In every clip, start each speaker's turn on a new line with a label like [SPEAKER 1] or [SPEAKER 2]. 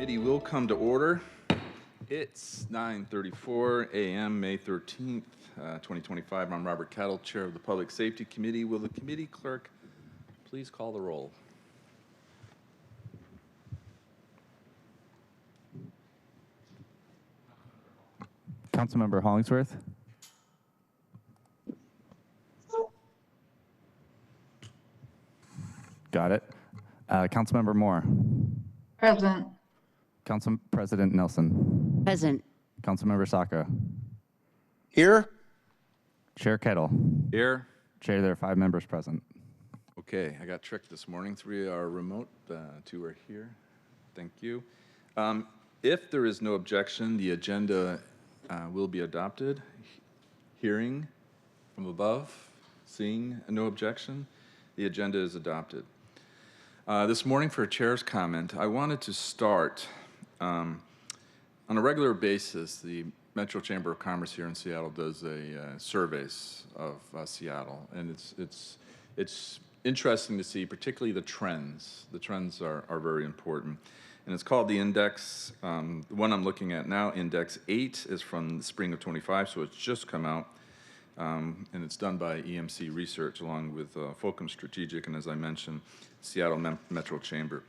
[SPEAKER 1] Committee will come to order. It's 9:34 a.m., May 13th, 2025. I'm Robert Kettle, Chair of the Public Safety Committee. Will the committee clerk please call the roll?
[SPEAKER 2] Councilmember Hollingsworth. Got it. Councilmember Moore.
[SPEAKER 3] Present.
[SPEAKER 2] Council President Nelson.
[SPEAKER 4] Present.
[SPEAKER 2] Councilmember Sacco.
[SPEAKER 5] Here.
[SPEAKER 2] Chair Kettle.
[SPEAKER 1] Here.
[SPEAKER 2] Chair, there are 5 members present.
[SPEAKER 1] Okay, I got tricked this morning. 3 are remote, 2 are here. Thank you. If there is no objection, the agenda will be adopted. Hearing from above, seeing no objection, the agenda is adopted. This morning for a chair's comment, I wanted to start on a regular basis. The Metro Chamber of Commerce here in Seattle does surveys of Seattle, and it's interesting to see, particularly the trends. The trends are very important, and it's called the index. The one I'm looking at now, Index 8, is from the spring of 25, so it's just come out, and it's done by EMC Research along with Fulcrum Strategic, and as I mentioned, Seattle Metro Chamber.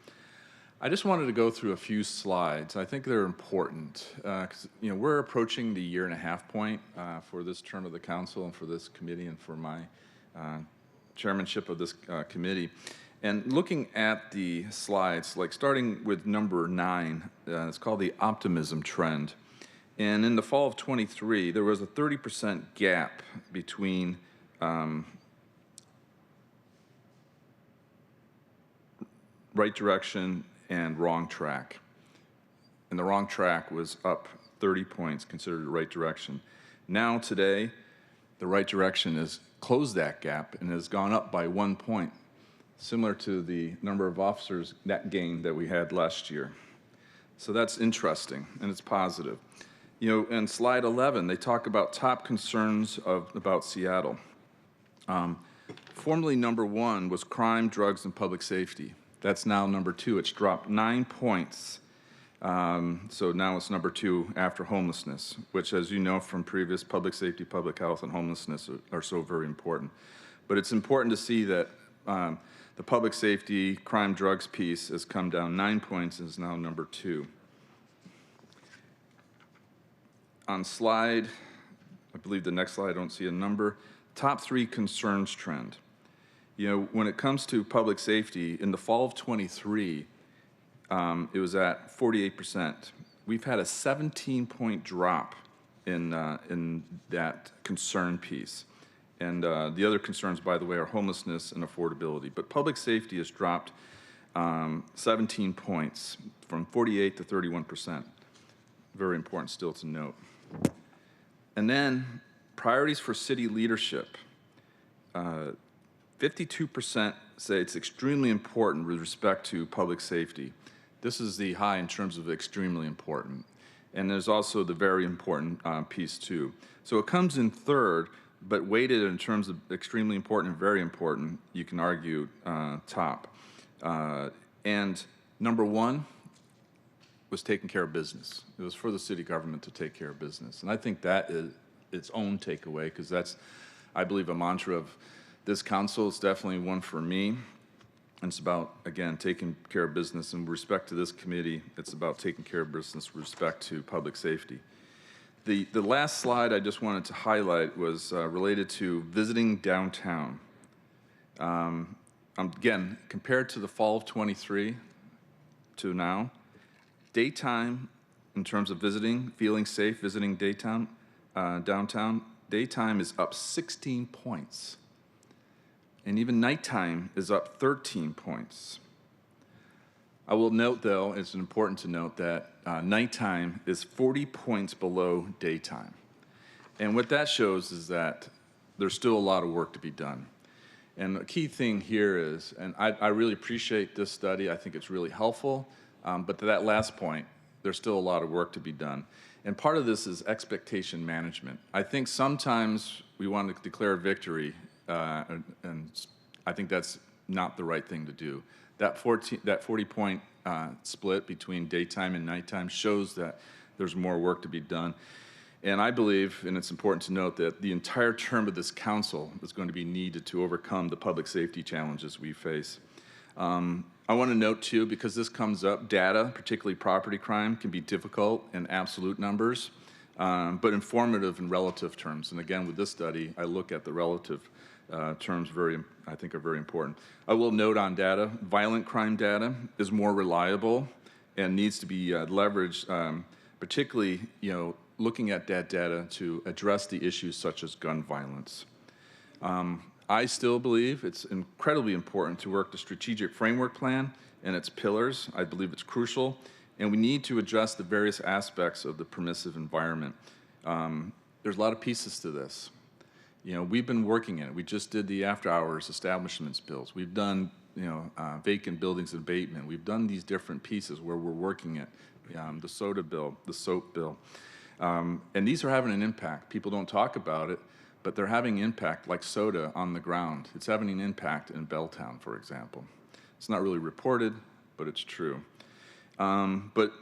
[SPEAKER 1] I just wanted to go through a few slides. I think they're important because we're approaching the 1.5 year point for this term of the council and for this committee and for my chairmanship of this committee. And looking at the slides, like starting with number 9, it's called the optimism trend. And in the fall of 23, there was a 30% gap between right direction and wrong track. And the wrong track was up 30 points, considered the right direction. Now today, the right direction has closed that gap and has gone up by 1 point, similar to the number of officers net gain that we had last year. So that's interesting, and it's positive. In slide 11, they talk about top concerns about Seattle. Formerly number 1 was crime, drugs, and public safety. That's now number 2. It's dropped 9 points. So now it's number 2 after homelessness, which, as you know from previous, public safety, public health, and homelessness are so very important. But it's important to see that the public safety, crime, drugs piece has come down 9 points and is now number 2. On slide, I believe the next slide, I don't see a number, top 3 concerns trend. When it comes to public safety, in the fall of 23, it was at 48%. We've had a 17-point drop in that concern piece. And the other concerns, by the way, are homelessness and affordability. But public safety has dropped 17 points from 48 to 31%. Very important still to note. And then priorities for city leadership. 52% say it's extremely important with respect to public safety. This is the high in terms of extremely important. And there's also the very important piece too. So it comes in third, but weighted in terms of extremely important and very important, you can argue top. And number 1 was taking care of business. It was for the city government to take care of business. And I think that is its own takeaway, because that's, I believe, a mantra of this council. It's definitely one for me. And it's about, again, taking care of business. And with respect to this committee, it's about taking care of business with respect to public safety. The last slide I just wanted to highlight was related to visiting downtown. Again, compared to the fall of 23 to now, daytime, in terms of visiting, feeling safe, visiting downtown, daytime is up 16 points. And even nighttime is up 13 points. I will note, though, it's important to note that nighttime is 40 points below daytime. And what that shows is that there's still a lot of work to be done. And the key thing here is, and I really appreciate this study, I think it's really helpful, but to that last point, there's still a lot of work to be done. And part of this is expectation management. I think sometimes we want to declare victory, and I think that's not the right thing to do. That 40-point split between daytime and nighttime shows that there's more work to be done. And I believe, and it's important to note, that the entire term of this council is going to be needed to overcome the public safety challenges we face. I want to note too, because this comes up, data, particularly property crime, can be difficult in absolute numbers, but informative in relative terms. And again, with this study, I look at the relative terms I think are very important. I will note on data, violent crime data is more reliable and needs to be leveraged, particularly, looking at that data to address the issues such as gun violence. I still believe it's incredibly important to work the strategic framework plan and its pillars. I believe it's crucial, and we need to adjust the various aspects of the permissive environment. There's a lot of pieces to this. We've been working it. We just did the after-hours establishments bills. We've done, vacant buildings abatement. We've done these different pieces where we're working it. The soda bill, the soap bill. And these are having an impact. People don't talk about it, but they're having impact like soda on the ground. It's having an impact in Belltown, for example. It's not really reported, but it's true. But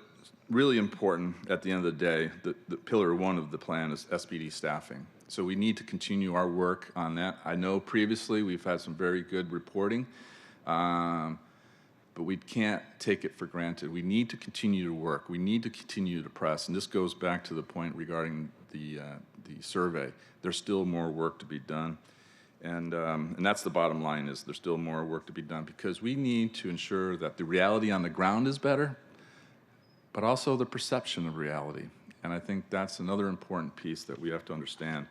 [SPEAKER 1] really important at the end of the day, the pillar one of the plan is SPD staffing. So we need to continue our work on that. I know previously we've had some very good reporting, but we can't take it for granted. We need to continue to work. We need to continue to press, and this goes back to the point regarding the survey. There's still more work to be done, and that's the bottom line, is there's still more work to be done, because we need to ensure that the reality on the ground is better, but also the perception of reality. And I think that's another important piece that we have to understand,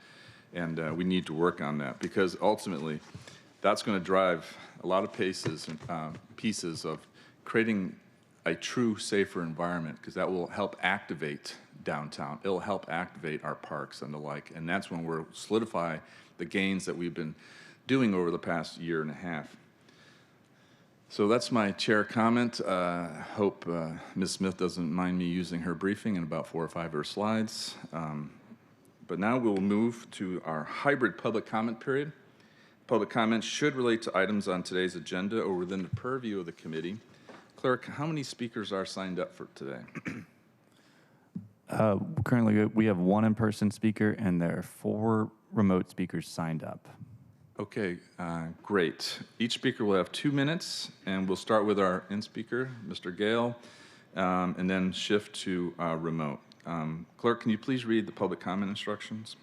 [SPEAKER 1] and we need to work on that, because ultimately that's going to drive a lot of pieces of creating a true safer environment, because that will help activate downtown. It'll help activate our parks and the like, and that's when we'll solidify the gains that we've been doing over the past year and a half. So that's my chair comment. Hope Ms. Smith doesn't mind me using her briefing in about 4 or 5 of her slides. But now we'll move to our hybrid public comment period. Public comments should relate to items on today's agenda or within the purview of the committee. Clerk, how many speakers are signed up for today?
[SPEAKER 2] Currently, we have 1 in-person speaker, and there are 4 remote speakers signed up.
[SPEAKER 1] Okay, great. Each speaker will have 2 minutes, and we'll start with our in-speaker, Mr. Gale, and then shift to remote. Clerk, can you please read the public comment instructions?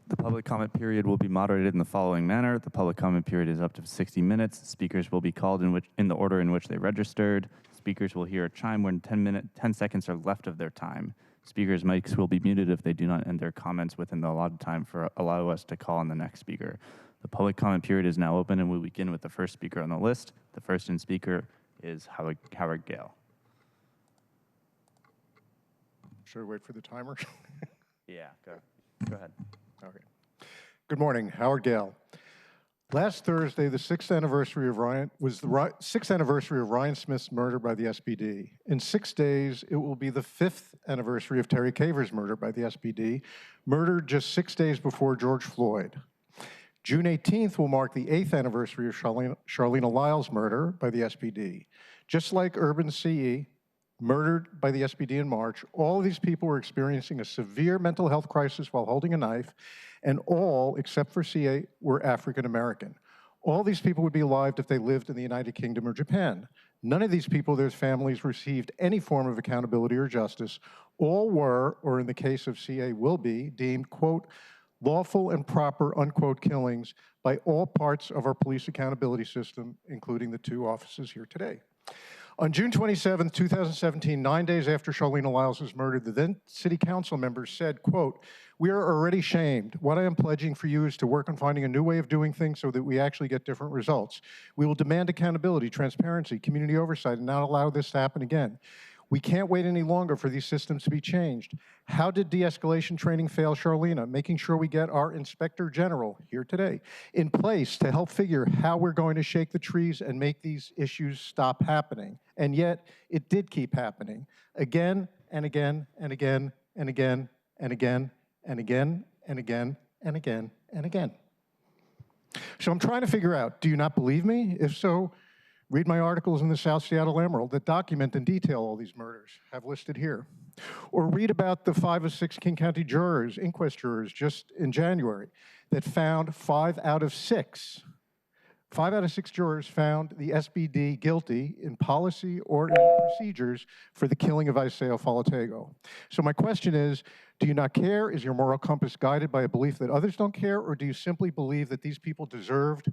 [SPEAKER 2] The public comment period will be moderated in the following manner. The public comment period is up to 60 minutes. Speakers will be called in the order in which they registered. Speakers will hear a chime when 10 seconds are left of their time. Speakers' mics will be muted if they do not end their comments within the allotted time for allow us to call on the next speaker. The public comment period is now open, and we'll begin with the first speaker on the list. The first in speaker is Howard Gale.
[SPEAKER 4] Should I wait for the timer?
[SPEAKER 2] Yeah, go ahead.
[SPEAKER 4] Okay. Good morning, Howard Gale. Last Thursday, the 6th anniversary of Ryan Smith's murder by the SPD. In 6 days, it will be the 5th anniversary of Terry Caver's murder by the SPD, murdered just 6 days before George Floyd. June 18th will mark the 8th anniversary of Charlene Lyle's murder by the SPD. Just like Urban CE, murdered by the SPD in March, all of these people were experiencing a severe mental health crisis while holding a knife, and all, except for CA, were African American. All these people would be alive if they lived in the United Kingdom or Japan. None of these people, their families, received any form of accountability or justice. All were, or in the case of CA will be, deemed, quote, lawful and proper, unquote, killings by all parts of our police accountability system, including the 2 offices here today. On June 27, 2017, 9 days after Charlene Lyles was murdered, the then city council members said, quote, we are already shamed. What I am pledging for you is to work on finding a new way of doing things so that we actually get different results. We will demand accountability, transparency, community oversight, and not allow this to happen again. We can't wait any longer for these systems to be changed. How did de-escalation training fail Charlene? Making sure we get our Inspector General here today in place to help figure how we're going to shake the trees and make these issues stop happening. And yet, it did keep happening again and again and again and again and again and again and again and again and again. So I'm trying to figure out, do you not believe me? If so, Read my articles in the South Seattle Emerald that document and detail all these murders, have listed here. Or read about the 5 of 6 King County jurors, inquest jurors, just in January, that found 5 out of 6 jurors found the SBD guilty in policy or in procedures for the killing of Isaiah Falatego. So my question is, do you not care? Is your moral compass guided by a belief that others don't care? Or do you simply believe that these people deserved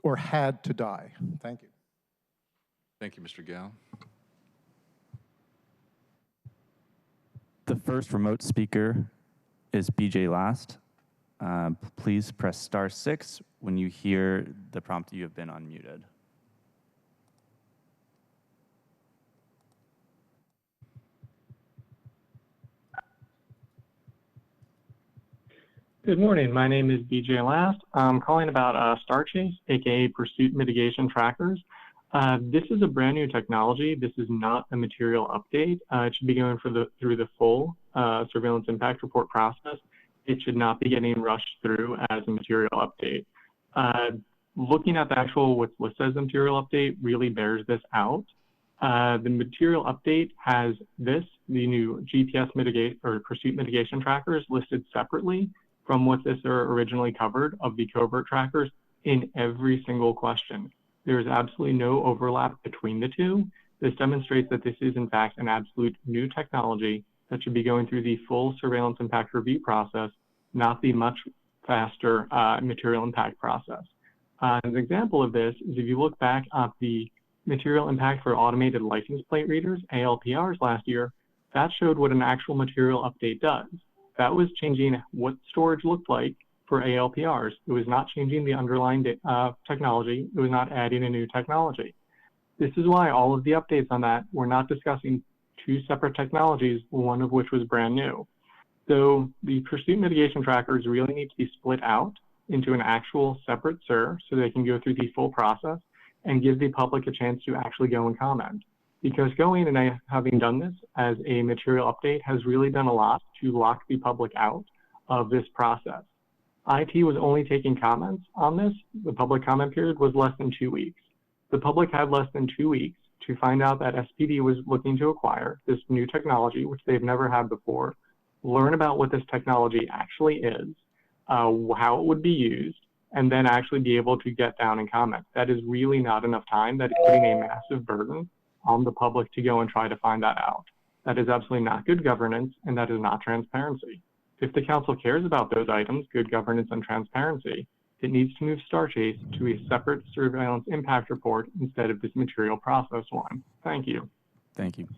[SPEAKER 4] or had to die? Thank you.
[SPEAKER 1] Thank you, Mr. Gall.
[SPEAKER 2] The first remote speaker is BJ Last. Please press *6 when you hear the prompt you have been unmuted.
[SPEAKER 6] Good morning. My name is BJ Last. I'm calling about StarChase, aka Pursuit Mitigation Trackers. This is a brand new technology. This is not a material update. It should be going through the full surveillance impact report process. It should not be getting rushed through as a material update. Looking at the actual what's listed as a material update really bears this out. The material update has the new GPS mitigate or pursuit mitigation trackers listed separately from what this originally covered of the covert trackers in every single question. There is absolutely no overlap between the two. This demonstrates that this is in fact an absolute new technology that should be going through the full surveillance impact review process, not the much faster material impact process. An example of this is if you look back at the material impact for automated license plate readers, ALPRs last year, that showed what an actual material update does. That was changing what storage looked like for ALPRs. It was not changing the underlying technology. It was not adding a new technology. This is why all of the updates on that, we're not discussing two separate technologies, one of which was brand new. So the pursuit mitigation trackers really need to be split out into an actual separate SIR so they can go through the full process and give the public a chance to actually go and comment. Because going and having done this as a material update has really done a lot to lock the public out of this process. IT was only taking comments on this. The public comment period was less than 2 weeks. The public had less than 2 weeks to find out that SPD was looking to acquire this new technology, which they've never had before, learn about what this technology actually is, how it would be used, and then actually be able to get down and comment. That is really not enough time. That is putting a massive burden on the public to go and try to find that out. That is absolutely not good governance, and that is not transparency. If the council cares about those items, good governance and transparency, it needs to move StarChase to a separate surveillance impact report instead of this material process one. Thank you.
[SPEAKER 2] Thank you.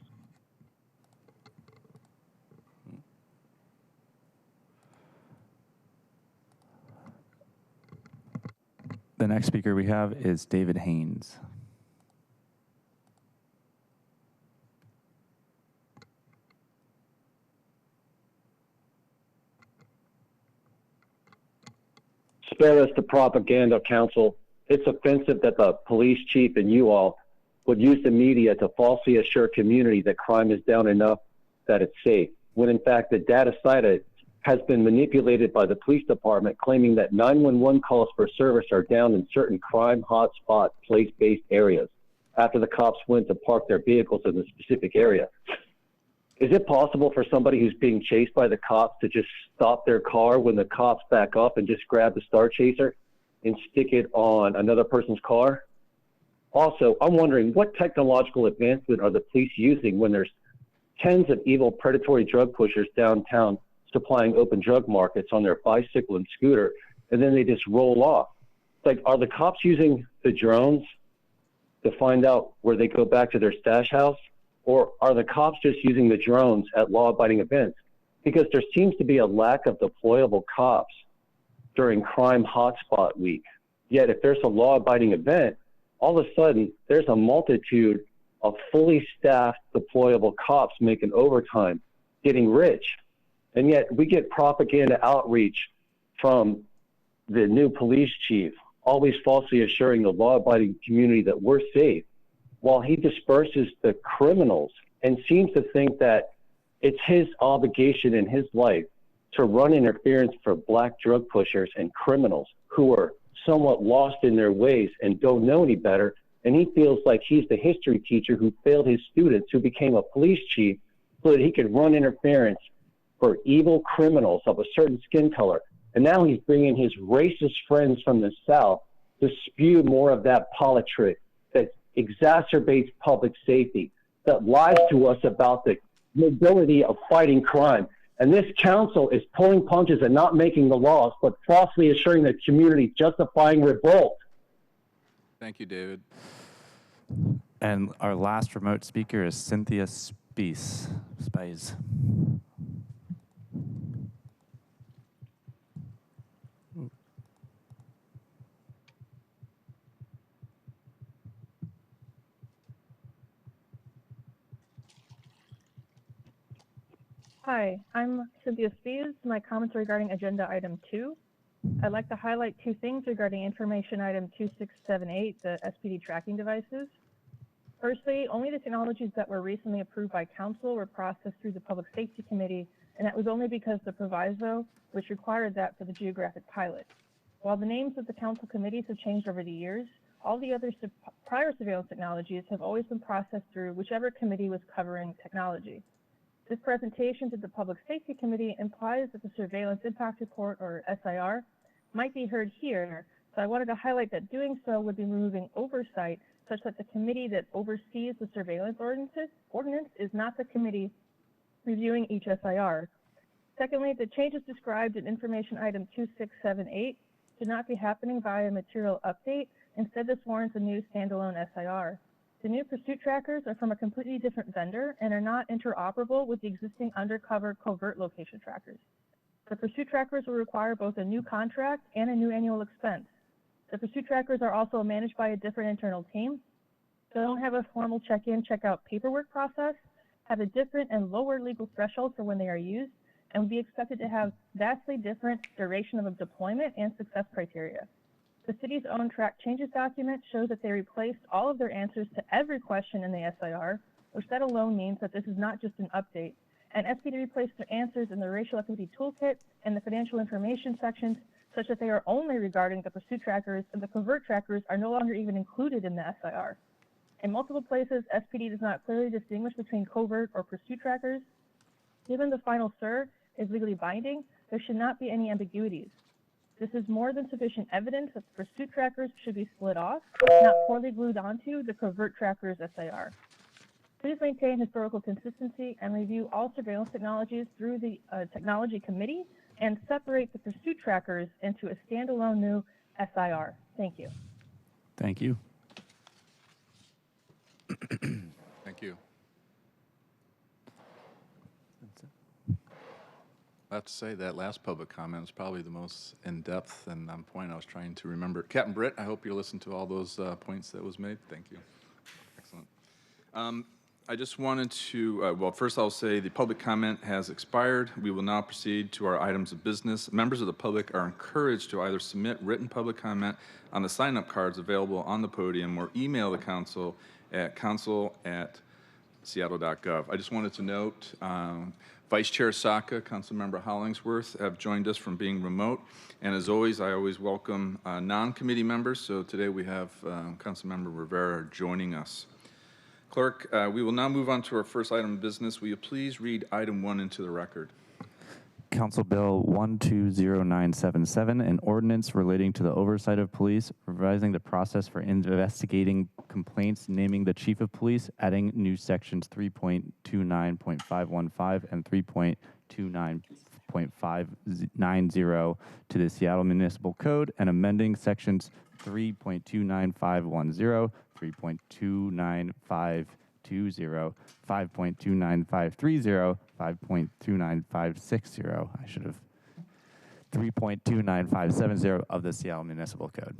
[SPEAKER 2] The next speaker we have is David Haynes.
[SPEAKER 7] Spare us the propaganda, council. It's offensive that the police chief and you all would use the media to falsely assure community that crime is down enough that it's safe, when in fact the data cited has been manipulated by the police department, claiming that 911 calls for service are down in certain crime hotspot place-based areas after the cops went to park their vehicles in the specific area. Is it possible for somebody who's being chased by the cops to just stop their car when the cops back up and just grab the Star Chaser and stick it on another person's car? Also, I'm wondering, what technological advancement are the police using when there's tens of evil predatory drug pushers downtown supplying open drug markets on their bicycle and scooter, and then they just roll off? Like, are the cops using the drones to find out where they go back to their stash house? Or are the cops just using the drones at law-abiding events? Because there seems to be a lack of deployable cops during crime hotspot week. Yet if there's a law-abiding event, all of a sudden there's a multitude of fully staffed deployable cops making overtime, getting rich. And yet we get propaganda outreach from the new police chief, always falsely assuring the law-abiding community that we're safe, while he disperses the criminals and seems to think that it's his obligation in his life to run interference for black drug pushers and criminals who are somewhat lost in their ways and don't know any better and he feels like he's the history teacher who failed his students, who became a police chief so that he could run interference for evil criminals of a certain skin color. And now he's bringing his racist friends from the South to spew more of that politic that exacerbates public safety, that lies to us about the nobility of fighting crime. And this council is pulling punches and not making the laws, but falsely assuring the community justifying revolt.
[SPEAKER 1] Thank you, David.
[SPEAKER 2] And our last remote speaker is Cynthia Spies.
[SPEAKER 8] Hi, I'm Cynthia Spies. My comments are regarding agenda item 2. I'd like to highlight 2 things regarding information item 2678, the SPD tracking devices. Firstly, only the technologies that were recently approved by council were processed through the Public Safety Committee, and that was only because the proviso, which required that for the geographic pilot. While the names of the council committees have changed over the years, all the other prior surveillance technologies have always been processed through whichever committee was covering technology. This presentation to the Public Safety Committee implies that the Surveillance Impact Report, or SIR, might be heard here, so I wanted to highlight that doing so would be removing oversight such that the committee that oversees the surveillance ordinance is not the committee reviewing each SIR. Secondly, the changes described in information item 2678 should not be happening via material update. Instead, this warrants a new standalone SIR. The new pursuit trackers are from a completely different vendor and are not interoperable with the existing undercover covert location trackers. The pursuit trackers will require both a new contract and a new annual expense. The pursuit trackers are also managed by a different internal team. They don't have a formal check-in, check-out paperwork process, have a different and lower legal threshold for when they are used, and would be expected to have vastly different duration of deployment and success criteria. The city's own track changes document shows that they replaced all of their answers to every question in the SIR, which that alone means that this is not just an update. And SPD replaced their answers in the racial equity toolkit and the financial information sections such that they are only regarding the pursuit trackers, and the covert trackers are no longer even included in the SIR. In multiple places, SPD does not clearly distinguish between covert or pursuit trackers. Given the final SIR is legally binding, there should not be any ambiguities. This is more than sufficient evidence that the pursuit trackers should be split off, not poorly glued onto the covert trackers SIR. Please maintain historical consistency and review all surveillance technologies through the Technology Committee and separate the pursuit trackers into a standalone new SIR. Thank you.
[SPEAKER 2] Thank you.
[SPEAKER 1] Thank you. I have to say that last public comment was probably the most in-depth and on point. I was trying to remember. Captain Britt, I hope you listened to all those points that was made. Thank you. Excellent. I just wanted to, well, first I'll say the public comment has expired. We will now proceed to our items of business. Members of the public are encouraged to either submit written public comment on the sign-up cards available on the podium or email the council at council@seattle.gov. I just wanted to note Vice Chair Saka, Councilmember Hollingsworth have joined us from being remote. And as always, I always welcome non-committee members. So today we have Councilmember Rivera joining us. Clerk, we will now move on to our first item of business. Will you please read item 1 into the record?
[SPEAKER 2] Council Bill 120977, an ordinance relating to the oversight of police, revising the process for investigating complaints, naming the chief of police, adding new sections 3.29.515 and 3.29.590 to the Seattle Municipal Code, and amending sections 3.29510, 3.29520, 5.29530, 5.29560. I should have 3.29570 of the Seattle Municipal Code.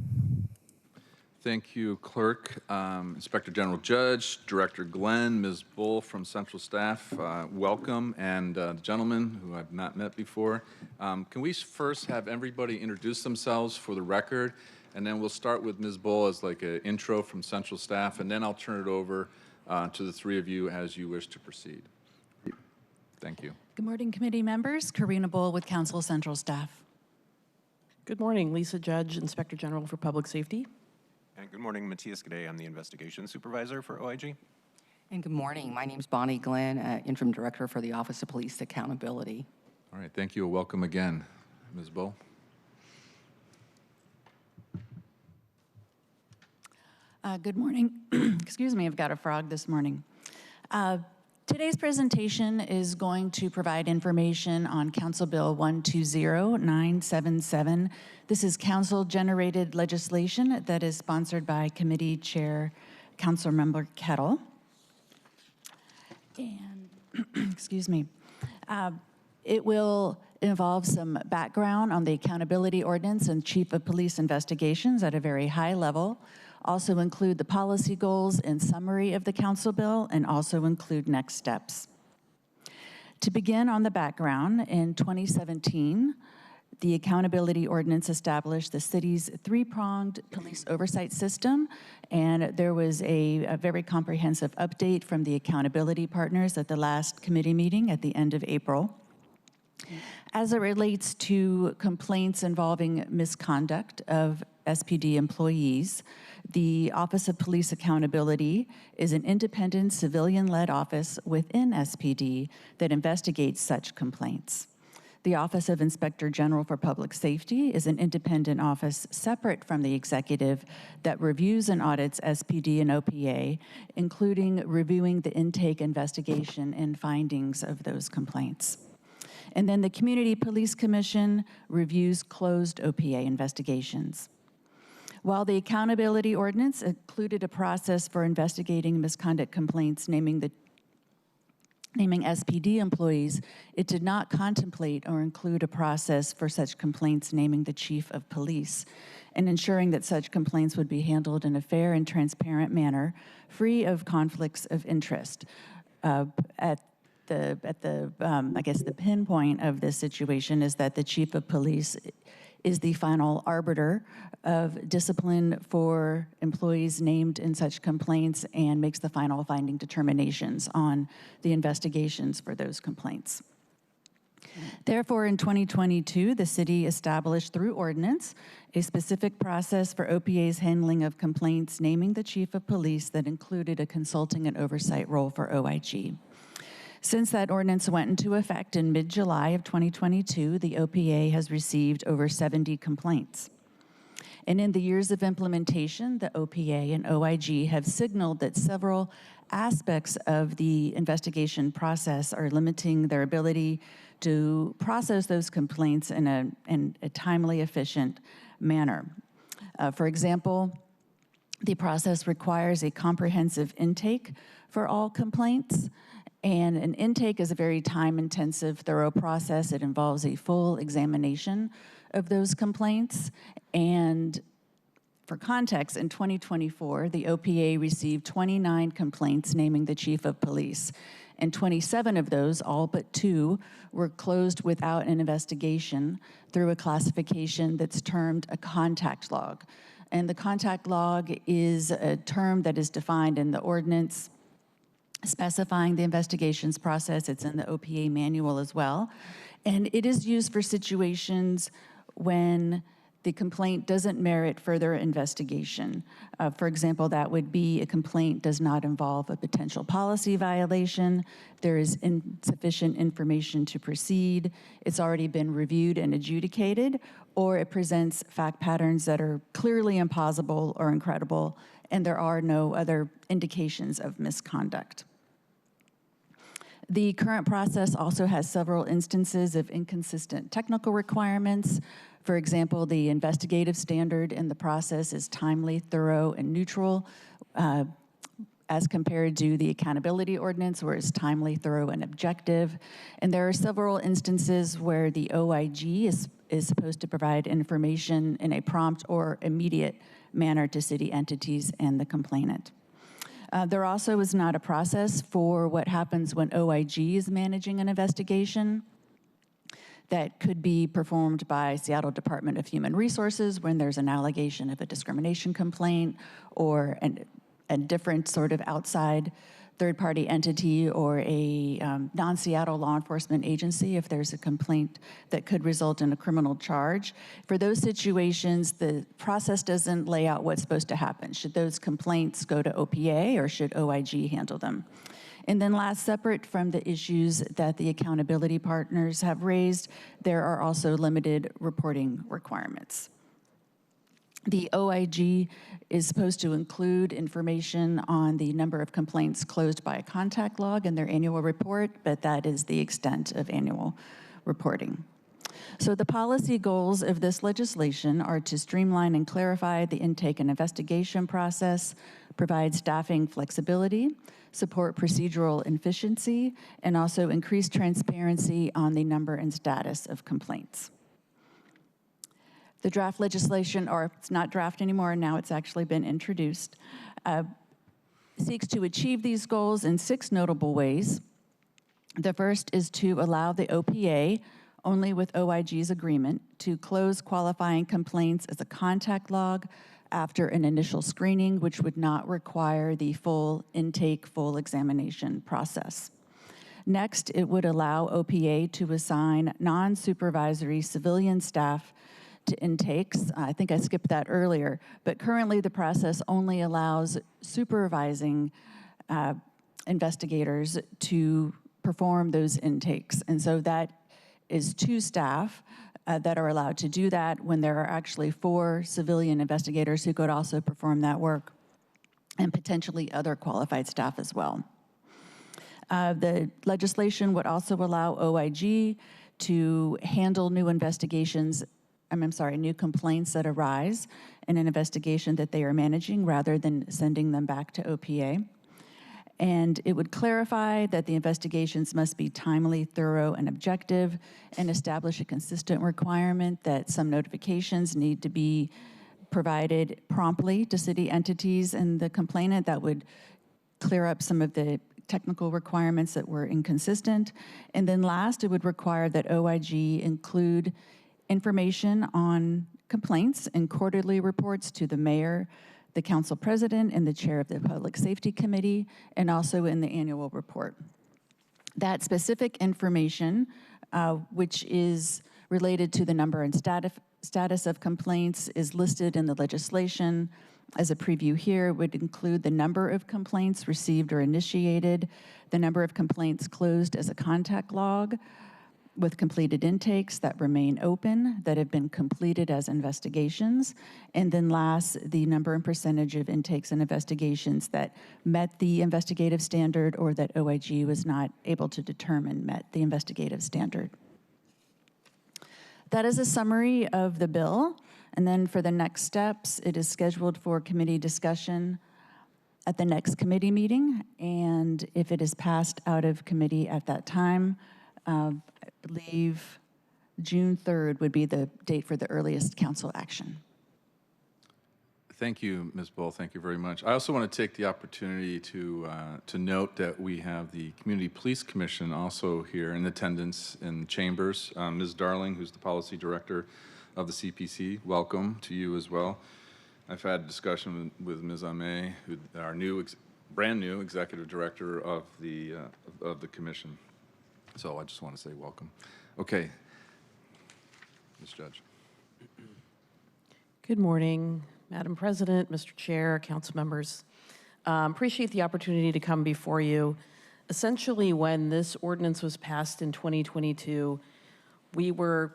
[SPEAKER 1] Thank you, Clerk. Inspector General Judge, Director Glenn, Ms. Bull from Central Staff, welcome, and the gentleman who I've not met before. Can we first have everybody introduce themselves for the record, and then we'll start with Ms. Bull as like an intro from Central Staff, and then I'll turn it over to the three of you as you wish to proceed. Thank you.
[SPEAKER 9] Good morning, committee members. Karina Bull with Council Central Staff.
[SPEAKER 10] Good morning, Lisa Judge, Inspector General for Public Safety.
[SPEAKER 5] And good morning, Matthias Gade. I'm the investigation supervisor for OIG.
[SPEAKER 10] And good morning. My name is Bonnie Glenn, Interim Director for the Office of Police Accountability.
[SPEAKER 1] All right, thank you. Welcome again, Ms. Bull.
[SPEAKER 9] Good morning. Excuse me, I've got a frog this morning. Today's presentation is going to provide information on Council Bill 120977. This is council-generated legislation that is sponsored by Committee Chair Councilmember Kettle. And, excuse me, it will involve some background on the accountability ordinance and chief of police investigations at a very high level, also include the policy goals and summary of the council bill, and also include next steps. To begin on the background, in 2017, the accountability ordinance established the city's three-pronged police oversight system, and there was a very comprehensive update from the accountability partners at the last committee meeting at the end of April. As it relates to complaints involving misconduct of SPD employees, the Office of Police Accountability is an independent civilian-led office within SPD that investigates such complaints. The Office of Inspector General for Public Safety is an independent office separate from the executive that reviews and audits SPD and OPA, including reviewing the intake, investigation, and findings of those complaints. And then the Community Police Commission reviews closed OPA investigations. While the accountability ordinance included a process for investigating misconduct complaints naming SPD employees, it did not contemplate or include a process for such complaints naming the chief of police and ensuring that such complaints would be handled in a fair and transparent manner, free of conflicts of interest. I guess the pinpoint of this situation is that the chief of police is the final arbiter of discipline for employees named in such complaints and makes the final finding determinations on the investigations for those complaints. Therefore, in 2022, the city established through ordinance a specific process for OPA's handling of complaints naming the chief of police that included a consulting and oversight role for OIG. Since that ordinance went into effect in mid-July of 2022, the OPA has received over 70 complaints. And in the years of implementation, the OPA and OIG have signaled that several aspects of the investigation process are limiting their ability to process those complaints in a timely, efficient manner. For example, the process requires a comprehensive intake for all complaints. And an intake is a very time-intensive, thorough process. It involves a full examination of those complaints. And for context, in 2024, the OPA received 29 complaints naming the chief of police. And 27 of those, all but 2, were closed without an investigation through a classification that's termed a contact log. And the contact log is a term that is defined in the ordinance specifying the investigations process. It's in the OPA manual as well. And it is used for situations when the complaint doesn't merit further investigation. For example, that would be a complaint does not involve a potential policy violation, there is insufficient information to proceed, it's already been reviewed and adjudicated, or it presents fact patterns that are clearly implausible or incredible, and there are no other indications of misconduct. The current process also has several instances of inconsistent technical requirements. For example, the investigative standard in the process is timely, thorough, and neutral, as compared to the accountability ordinance, where it's timely, thorough, and objective. And there are several instances where the OIG is supposed to provide information in a prompt or immediate manner to city entities and the complainant. There also is not a process for what happens when OIG is managing an investigation that could be performed by Seattle Department of Human Resources when there's an allegation of a discrimination complaint or a different sort of outside third-party entity or a non-Seattle law enforcement agency if there's a complaint that could result in a criminal charge. For those situations, the process doesn't lay out what's supposed to happen. Should those complaints go to OPA or should OIG handle them? And then last, separate from the issues that the accountability partners have raised, there are also limited reporting requirements. The OIG is supposed to include information on the number of complaints closed by a contact log in their annual report, but that is the extent of annual reporting. So the policy goals of this legislation are to streamline and clarify the intake and investigation process, provide staffing flexibility, support procedural efficiency, and also increase transparency on the number and status of complaints. The draft legislation, or it's not draft anymore, now it's actually been introduced, seeks to achieve these goals in 6 notable ways. The first is to allow the OPA, only with OIG's agreement, to close qualifying complaints as a contact log after an initial screening, which would not require the full intake, full examination process. Next, it would allow OPA to assign non-supervisory civilian staff to intakes. I think I skipped that earlier, but currently the process only allows supervising investigators to perform those intakes. And so that is 2 staff that are allowed to do that when there are actually 4 civilian investigators who could also perform that work, and potentially other qualified staff as well. The legislation would also allow OIG to handle new investigations, new complaints that arise in an investigation that they are managing rather than sending them back to OPA. And it would clarify that the investigations must be timely, thorough, and objective, and establish a consistent requirement that some notifications need to be provided promptly to city entities and the complainant. That would clear up some of the technical requirements that were inconsistent. And then last, it would require that OIG include information on complaints and quarterly reports to the mayor, the council president, and the chair of the Public Safety Committee, and also in the annual report. That specific information, which is related to the number and status of complaints, is listed in the legislation. As a preview here, would include the number of complaints received or initiated, the number of complaints closed as a contact log, with completed intakes that remain open, that have been completed as investigations, and then last, the number and percentage of intakes and investigations that met the investigative standard or that OIG was not able to determine met the investigative standard. That is a summary of the bill, and then for the next steps, it is scheduled for committee discussion at the next committee meeting, and if it is passed out of committee at that time, I believe June 3rd would be the date for the earliest council action.
[SPEAKER 1] Thank you, Ms. Bull. Thank you very much. I also want to take the opportunity to note that we have the Community Police Commission also here in attendance in chambers. Ms. Darling, who's the policy director of the CPC, welcome to you as well. I've had a discussion with Ms. Ame, who our brand new executive director of the commission. So I just want to say welcome. Okay, Ms. Judge.
[SPEAKER 11] Good morning, Madam President, Mr. Chair, council members. Appreciate the opportunity to come before you. Essentially, when this ordinance was passed in 2022, we were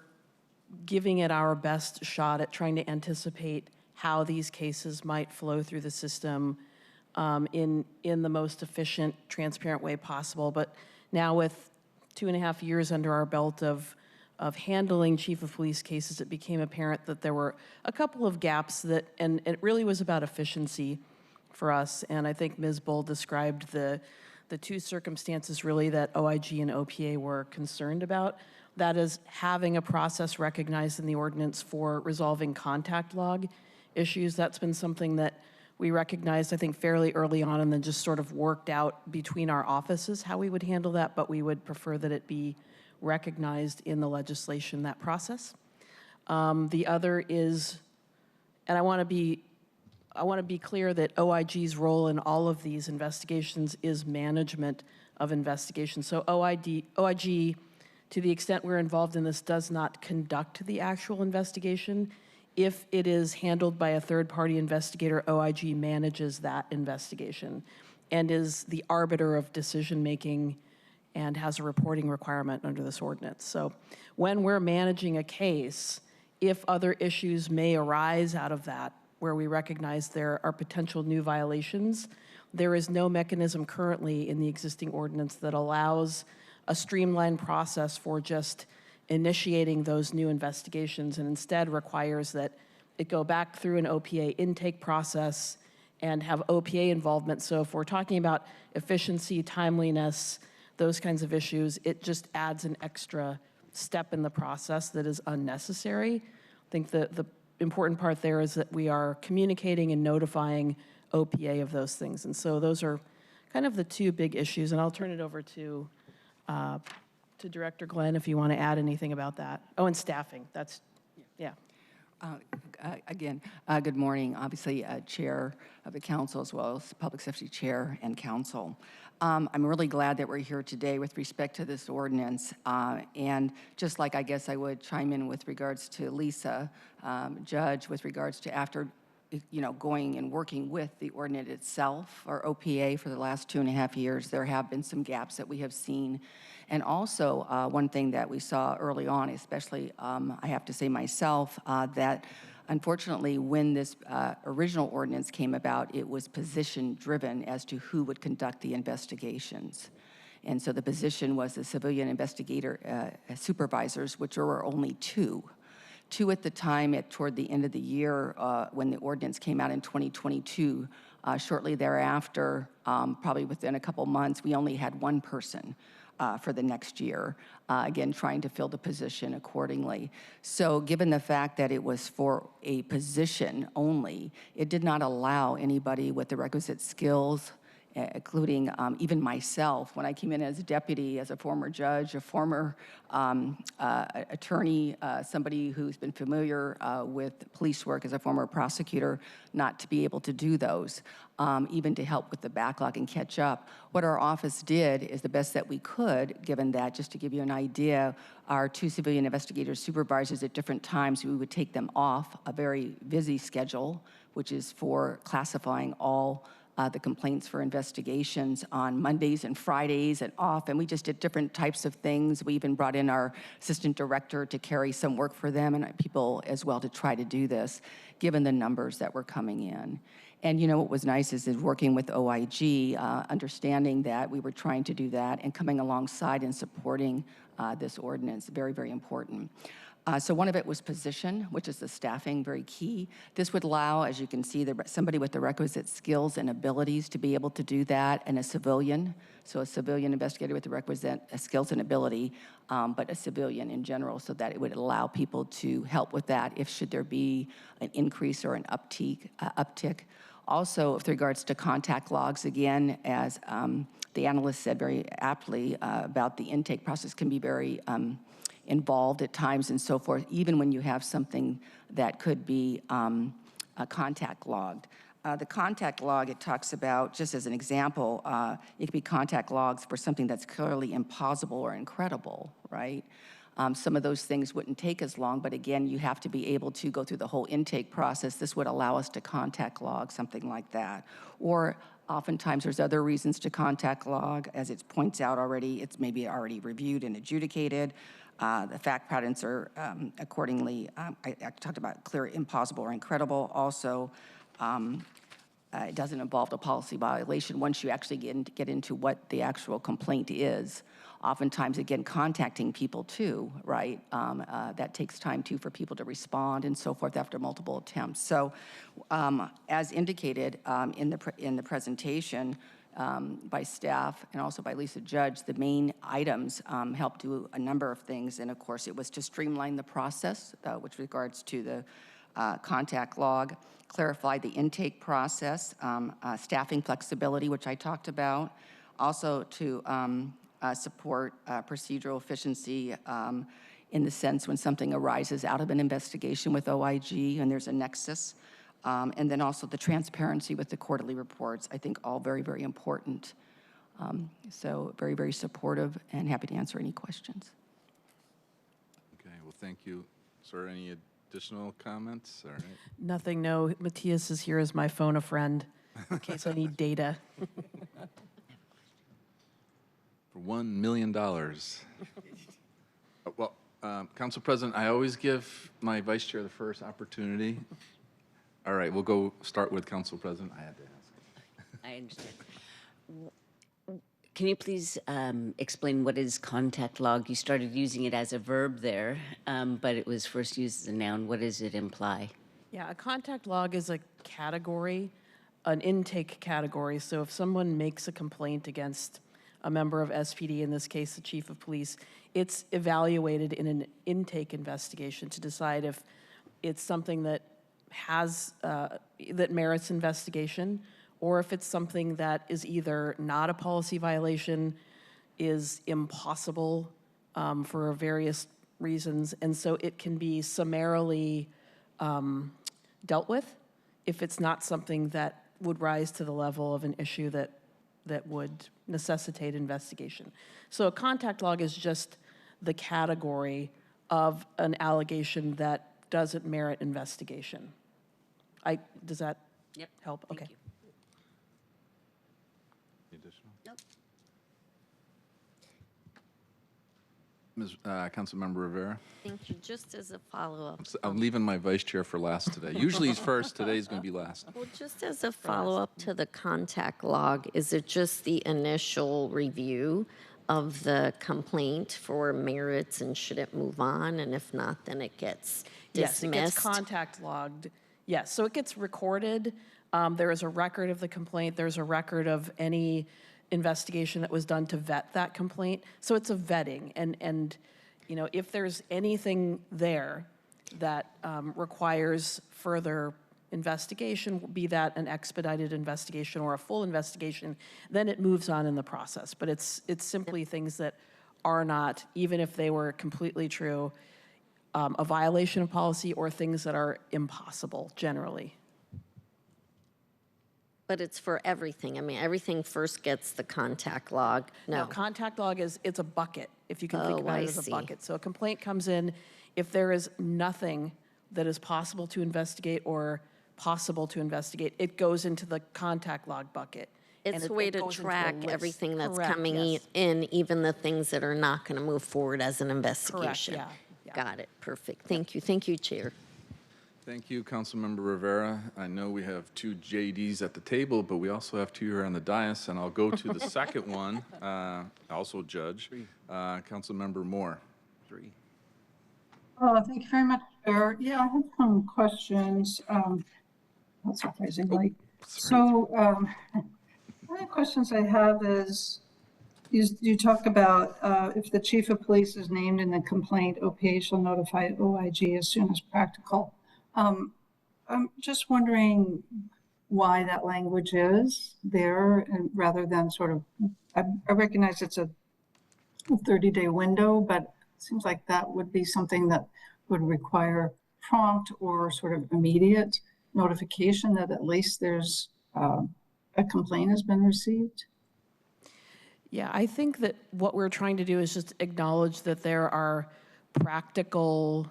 [SPEAKER 11] giving it our best shot at trying to anticipate how these cases might flow through the system in the most efficient, transparent way possible. But now with 2.5 years under our belt of handling chief of police cases, it became apparent that there were a couple of gaps that, and it really was about efficiency for us. And I think Ms. Bull described the 2 circumstances really that OIG and OPA were concerned about. That is having a process recognized in the ordinance for resolving contact log issues. That's been something that we recognized, I think, fairly early on, and then just sort of worked out between our offices how we would handle that, but we would prefer that it be recognized in the legislation, that process. The other is, and I want to be I want to be clear that OIG's role in all of these investigations is management of investigations. So OIG, to the extent we're involved in this, does not conduct the actual investigation. If it is handled by a third-party investigator, OIG manages that investigation and is the arbiter of decision-making and has a reporting requirement under this ordinance. So when we're managing a case, if other issues may arise out of that, where we recognize there are potential new violations, there is no mechanism currently in the existing ordinance that allows a streamlined process for just initiating those new investigations, and instead requires that it go back through an OPA intake process and have OPA involvement. So if we're talking about efficiency, timeliness, those kinds of issues, it just adds an extra step in the process that is unnecessary. I think the important part there is that we are communicating and notifying OPA of those things. And so those are kind of the two big issues. And I'll turn it over to Director Glenn if you want to add anything about that. Oh, and staffing. That's, yeah.
[SPEAKER 10] Again, good morning. Obviously, Chair of the Council as well as Public Safety Chair and Council. I'm really glad that we're here today with respect to this ordinance. And just like I guess I would chime in with regards to Lisa, Judge, with regards to after going and working with the ordinance itself, or OPA, for the last 2.5 years, there have been some gaps that we have seen. And also, one thing that we saw early on, especially, I have to say myself, that unfortunately, when this original ordinance came about, it was position-driven as to who would conduct the investigations. And so the position was the civilian investigator supervisors, which were only two at the time toward the end of the year when the ordinance came out in 2022. Shortly thereafter, probably within a couple months, we only had one person for the next year, again, trying to fill the position accordingly. So given the fact that it was for a position only, it did not allow anybody with the requisite skills, including even myself, when I came in as a deputy, as a former judge, a former attorney, somebody who's been familiar with police work as a former prosecutor, not to be able to do those, even to help with the backlog and catch up. What our office did is the best that we could, given that, just to give you an idea, our two civilian investigator supervisors at different times, we would take them off a very busy schedule, which is for classifying all the complaints for investigations on Mondays and Fridays and off, and we just did different types of things. We even brought in our assistant director to carry some work for them and people as well to try to do this, given the numbers that were coming in. And what was nice is working with OIG, understanding that we were trying to do that and coming alongside and supporting this ordinance, very, very important. So one of it was position, which is the staffing, very key. This would allow, as you can see, somebody with the requisite skills and abilities to be able to do that, and a civilian, so a civilian investigator with the requisite skills and ability, but a civilian in general, so that it would allow people to help with that if should there be an increase or an uptick. Also, with regards to contact logs, again, as the analyst said very aptly about the intake process can be very involved at times and so forth, even when you have something that could be contact logged. The contact log, it talks about, just as an example, it could be contact logs for something that's clearly impossible or incredible, right? Some of those things wouldn't take as long, but again, you have to be able to go through the whole intake process. This would allow us to contact log something like that. Or oftentimes there's other reasons to contact log, as it points out already, it's maybe already reviewed and adjudicated. The fact patterns are accordingly, I talked about clear, impossible, or incredible. Also, it doesn't involve a policy violation once you actually get into what the actual complaint is. Oftentimes, again, contacting people too, right? That takes time too for people to respond and so forth after multiple attempts. So, as indicated in the presentation, by staff and also by Lisa Judge, the main items help do a number of things. And of course, it was to streamline the process with regards to the contact log, clarify the intake process, staffing flexibility, which I talked about, also to support procedural efficiency in the sense when something arises out of an investigation with OIG and there's a nexus, And then also the transparency with the quarterly reports, I think all very, very important. So very, very supportive and happy to answer any questions.
[SPEAKER 1] Okay, well, thank you. Sir, any additional comments? All right.
[SPEAKER 11] Nothing, no. Matthias is here as my phone a friend in case I need data.
[SPEAKER 1] For $1 million. Well, Council President, I always give my vice chair the first opportunity. All right, we'll go start with Council President. I had to ask.
[SPEAKER 12] I understand. Can you please explain what is contact log? You started using it as a verb there, but it was first used as a noun. What does it imply?
[SPEAKER 11] Yeah, a contact log is a category, an intake category. So if someone makes a complaint against a member of SPD, in this case, the chief of police, it's evaluated in an intake investigation to decide if it's something that has, that merits investigation, or if it's something that is either not a policy violation, is impossible for various reasons, and so it can be summarily dealt with if it's not something that would rise to the level of an issue that would necessitate investigation. So a contact log is just the category of an allegation that doesn't merit investigation. Does that help?
[SPEAKER 12] Thank
[SPEAKER 11] Okay.
[SPEAKER 12] you.
[SPEAKER 1] Any additional?
[SPEAKER 12] Nope.
[SPEAKER 1] Ms. Councilmember Rivera?
[SPEAKER 13] Thank you. Just as a follow-up.
[SPEAKER 1] I'm leaving my vice chair for last today. Usually he's first, today he's going to be last.
[SPEAKER 13] Well, just as a follow-up to the contact log, is it just the initial review of the complaint for merits and should it move on? And if not, then it gets dismissed?
[SPEAKER 11] Yes, it gets contact logged. Yes, so it gets recorded. There is a record of the complaint. There's a record of any investigation that was done to vet that complaint. So it's a vetting. And you know, if there's anything there that requires further investigation, be that an expedited investigation or a full investigation, then it moves on in the process. But it's simply things that are not, even if they were completely true, a violation of policy or things that are impossible generally.
[SPEAKER 13] But it's for everything. I mean, everything first gets the contact log. No.
[SPEAKER 11] Contact log it's a bucket, if you can think about
[SPEAKER 13] I
[SPEAKER 11] it as a
[SPEAKER 13] see.
[SPEAKER 11] bucket. So a complaint comes in, if there is nothing that is possible to investigate or possible to investigate, it goes into the contact log bucket.
[SPEAKER 13] It's a way to track everything that's
[SPEAKER 11] Correct,
[SPEAKER 13] coming
[SPEAKER 11] yes.
[SPEAKER 13] in, even the things that are not going to move forward as an investigation.
[SPEAKER 11] Correct, yeah.
[SPEAKER 13] Got it. Perfect. Thank you. Thank you, Chair.
[SPEAKER 1] Thank you, Councilmember Rivera. I know we have two JDs at the table, but we also have two here on the dais, and I'll go to the second one, also judge, Councilmember Moore.
[SPEAKER 5] Three.
[SPEAKER 3] Thank you very much, Chair. Yeah, I have some questions, not surprisingly. So, one of the questions I have is you talk about if the chief of police is named in the complaint, OPA shall notify OIG as soon as practical. I'm just wondering why that language is there, and rather than sort of, I recognize it's a 30-day window, but it seems like that would be something that would require prompt or sort of immediate notification that at least there's a complaint has been received.
[SPEAKER 11] Yeah, I think that what we're trying to do is just acknowledge that there are practical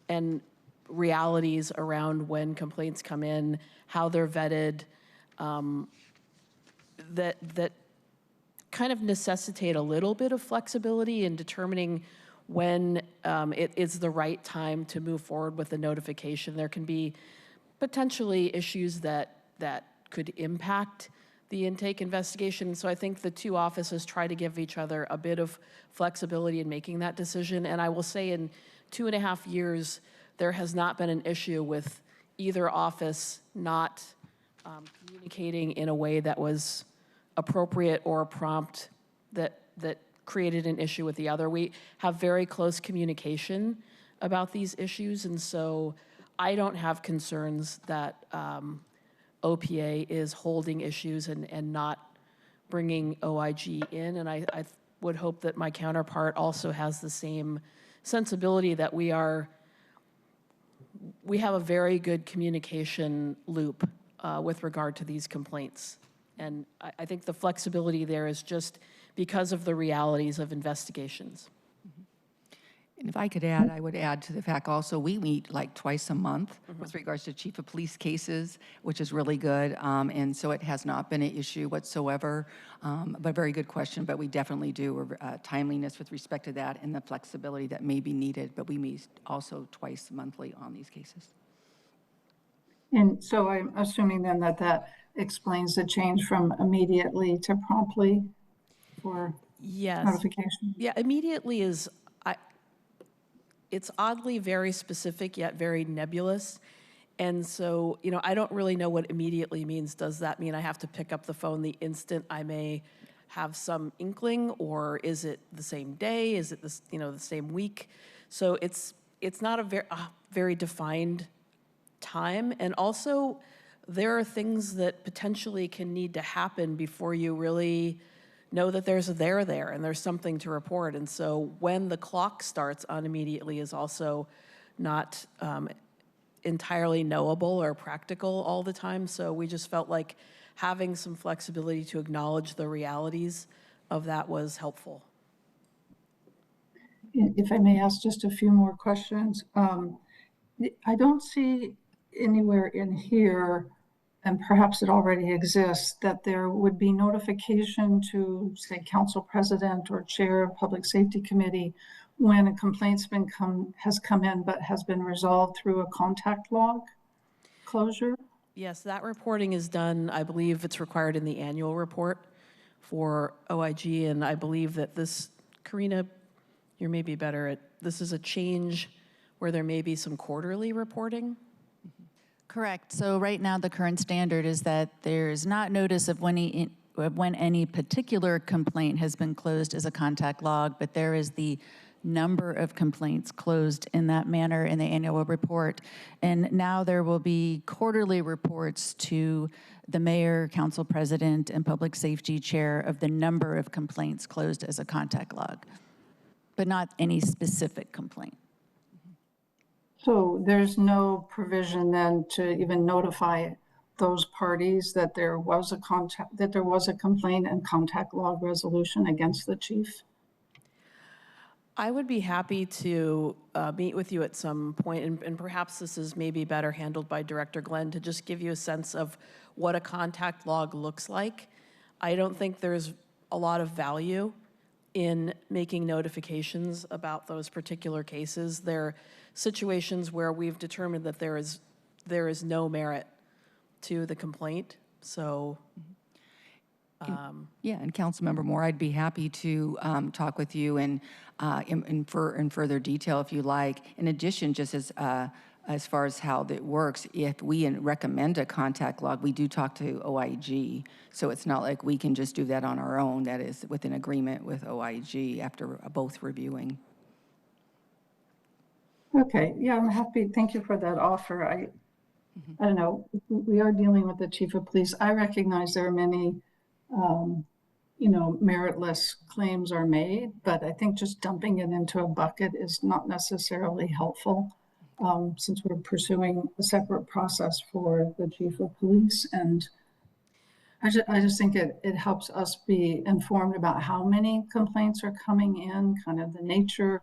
[SPEAKER 11] and realities around when complaints come in, how they're vetted, that kind of necessitate a little bit of flexibility in determining when it is the right time to move forward with the notification. There can be potentially issues that could impact the intake investigation. So I think the two offices try to give each other a bit of flexibility in making that decision. And I will say in 2.5 years, there has not been an issue with either office not communicating in a way that was appropriate or prompt that created an issue with the other. We have very close communication about these issues, and so I don't have concerns that OPA is holding issues and not bringing OIG in, and I would hope that my counterpart also has the same sensibility that we are we have a very good communication loop with regard to these complaints. And I think the flexibility there is just because of the realities of investigations.
[SPEAKER 10] And if I could add, I would add to the fact also, we meet like twice a month with regards to chief of police cases, which is really good. And so it has not been an issue whatsoever, but very good question. But we definitely do timeliness with respect to that and the flexibility that may be needed. But we meet also twice monthly on these cases.
[SPEAKER 3] And so I'm assuming then that that explains the change from immediately to promptly for notification?
[SPEAKER 11] Yeah, immediately is, it's oddly very specific yet very nebulous. And so, you know, I don't really know what immediately means. Does that mean I have to pick up the phone the instant I may have some inkling, or is it the same day? Is it this, you know, the same week? So it's not a very defined time. And also, there are things that potentially can need to happen before you really know that there's a there there and there's something to report. And so when the clock starts on immediately is also not entirely knowable or practical all the time. So we just felt like having some flexibility to acknowledge the realities of that was helpful.
[SPEAKER 3] If I may ask just a few more questions. I don't see anywhere in here, and perhaps it already exists, that there would be notification to, say, council president or chair of public safety committee when a complaint's has come in but has been resolved through a contact log closure?
[SPEAKER 11] Yes, that reporting is done. I believe it's required in the annual report for OIG, and I believe that this, Karina, you're maybe better at, this is a change where there may be some quarterly reporting.
[SPEAKER 9] Correct. So right now, the current standard is that there's not notice of when any particular complaint has been closed as a contact log, but there is the number of complaints closed in that manner in the annual report. And now there will be quarterly reports to the mayor, council president, and public safety chair of the number of complaints closed as a contact log, but not any specific complaint.
[SPEAKER 3] So there's no provision then to even notify those parties that there was a complaint and contact log resolution against the chief?
[SPEAKER 11] I would be happy to meet with you at some point, and perhaps this is maybe better handled by Director Glenn, to just give you a sense of what a contact log looks like. I don't think there's a lot of value in making notifications about those particular cases. There are situations where we've determined that there is no merit to the complaint. So,
[SPEAKER 10] yeah, and Councilmember Moore, I'd be happy to talk with you in further detail if you like. In addition, just as far as how that works, if we recommend a contact log, we do talk to OIG. So it's not like we can just do that on our own. That is with an agreement with OIG after both reviewing.
[SPEAKER 3] Okay, yeah, I'm happy. Thank you for that offer. I don't know, we are dealing with the chief of police. I recognize there are many, you know, meritless claims are made, but I think just dumping it into a bucket is not necessarily helpful. Since we're pursuing a separate process for the chief of police. And I just think it helps us be informed about how many complaints are coming in, kind of the nature,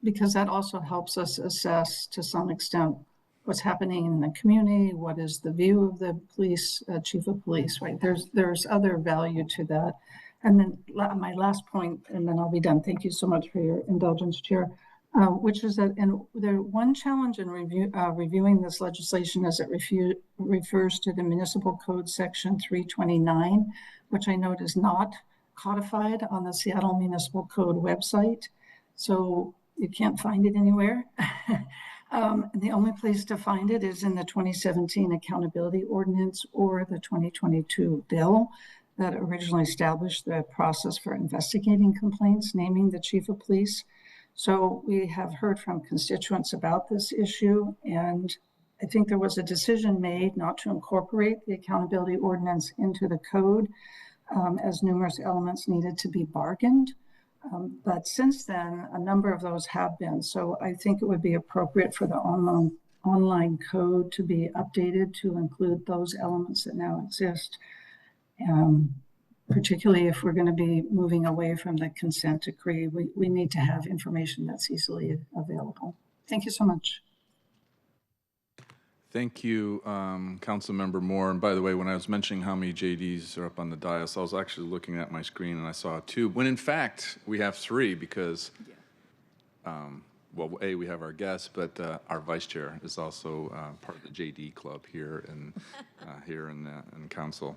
[SPEAKER 3] because that also helps us assess to some extent what's happening in the community, what is the view of the police, chief of police, right? There's other value to that. And then my last point, and then I'll be done. Thank you so much for your indulgence, Chair. Which is that, and there one challenge in reviewing this legislation as it refers to the Municipal Code Section 329, which I note is not codified on the Seattle Municipal Code website. So you can't find it anywhere. The only place to find it is in the 2017 Accountability Ordinance or the 2022 bill that originally established the process for investigating complaints, naming the chief of police. So we have heard from constituents about this issue, and I think there was a decision made not to incorporate the accountability ordinance into the code as numerous elements needed to be bargained. But since then, a number of those have been. So I think it would be appropriate for the online code to be updated to include those elements that now exist, particularly if we're going to be moving away from the consent decree. We need to have information that's easily available. Thank you so much.
[SPEAKER 1] Thank you, Councilmember Moore. And by the way, when I was mentioning how many JDs are up on the dais, I was actually looking at my screen and I saw 2, when in fact we have 3 because, well, A, we have our guest, but our vice chair is also part of the JD club here in council.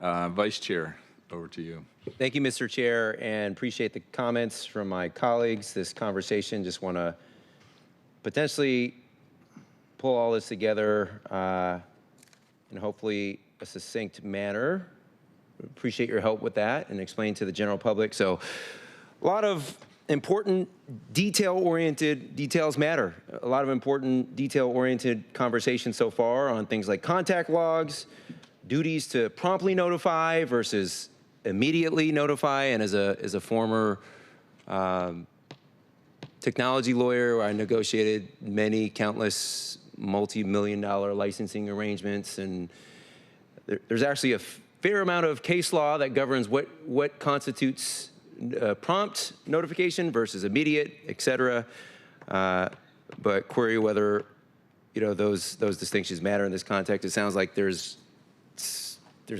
[SPEAKER 1] Vice Chair, over to you.
[SPEAKER 14] Thank you, Mr. Chair, and appreciate the comments from my colleagues. This conversation, just want to potentially pull all this together in hopefully a succinct manner. Appreciate your help with that and explain to the general public. So a lot of important details matter. A lot of important detail-oriented conversations so far on things like contact logs, duties to promptly notify versus immediately notify. And as a former technology lawyer, where I negotiated many countless multi-million-dollar licensing arrangements, and there's actually a fair amount of case law that governs what constitutes prompt notification versus immediate, et cetera. But query whether those distinctions matter in this context. It sounds like there's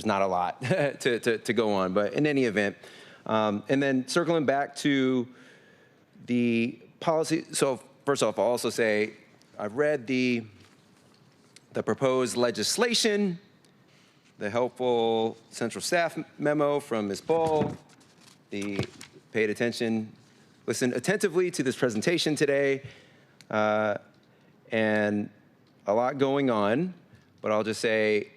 [SPEAKER 14] not a lot to go on, but in any event, and then circling back to the policy. So first off, I'll also say I've read the proposed legislation, the helpful central staff memo from Ms. Ball, paid attention, listened attentively to this presentation today, and a lot going on, but I'll just say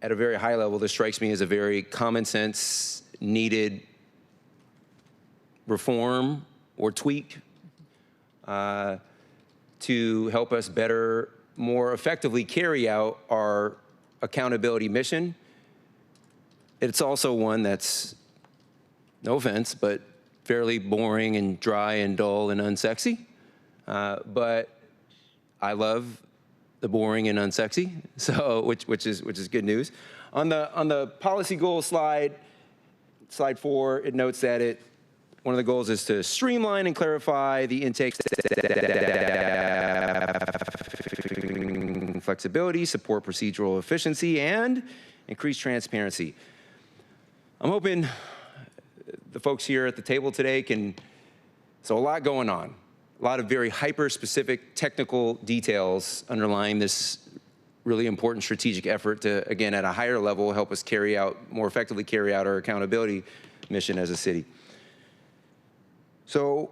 [SPEAKER 14] at a very high level, this strikes me as a very common sense, needed reform or tweak to help us better, more effectively carry out our accountability mission. It's also one that's, no offense, but fairly boring and dry and dull and unsexy. But I love the boring and unsexy, so which is good news. On the policy goal slide 4, it notes that one of the goals is to streamline and clarify the intake flexibility, support procedural efficiency, and increase transparency. I'm hoping the folks here at the table today so a lot going on, a lot of very hyper-specific technical details underlying this really important strategic effort to, again, at a higher level, help us more effectively carry out our accountability mission as a city. So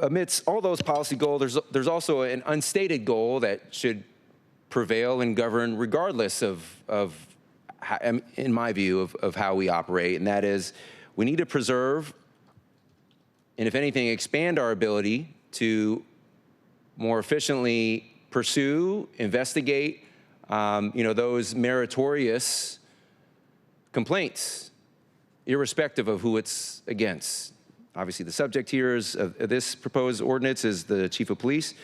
[SPEAKER 14] amidst all those policy goals, there's also an unstated goal that should prevail and govern regardless of in my view, of how we operate, and that is we need to preserve and, if anything, expand our ability to more efficiently pursue, investigate, those meritorious complaints, irrespective of who it's against. Obviously, the subject here of this proposed ordinance is the chief of police.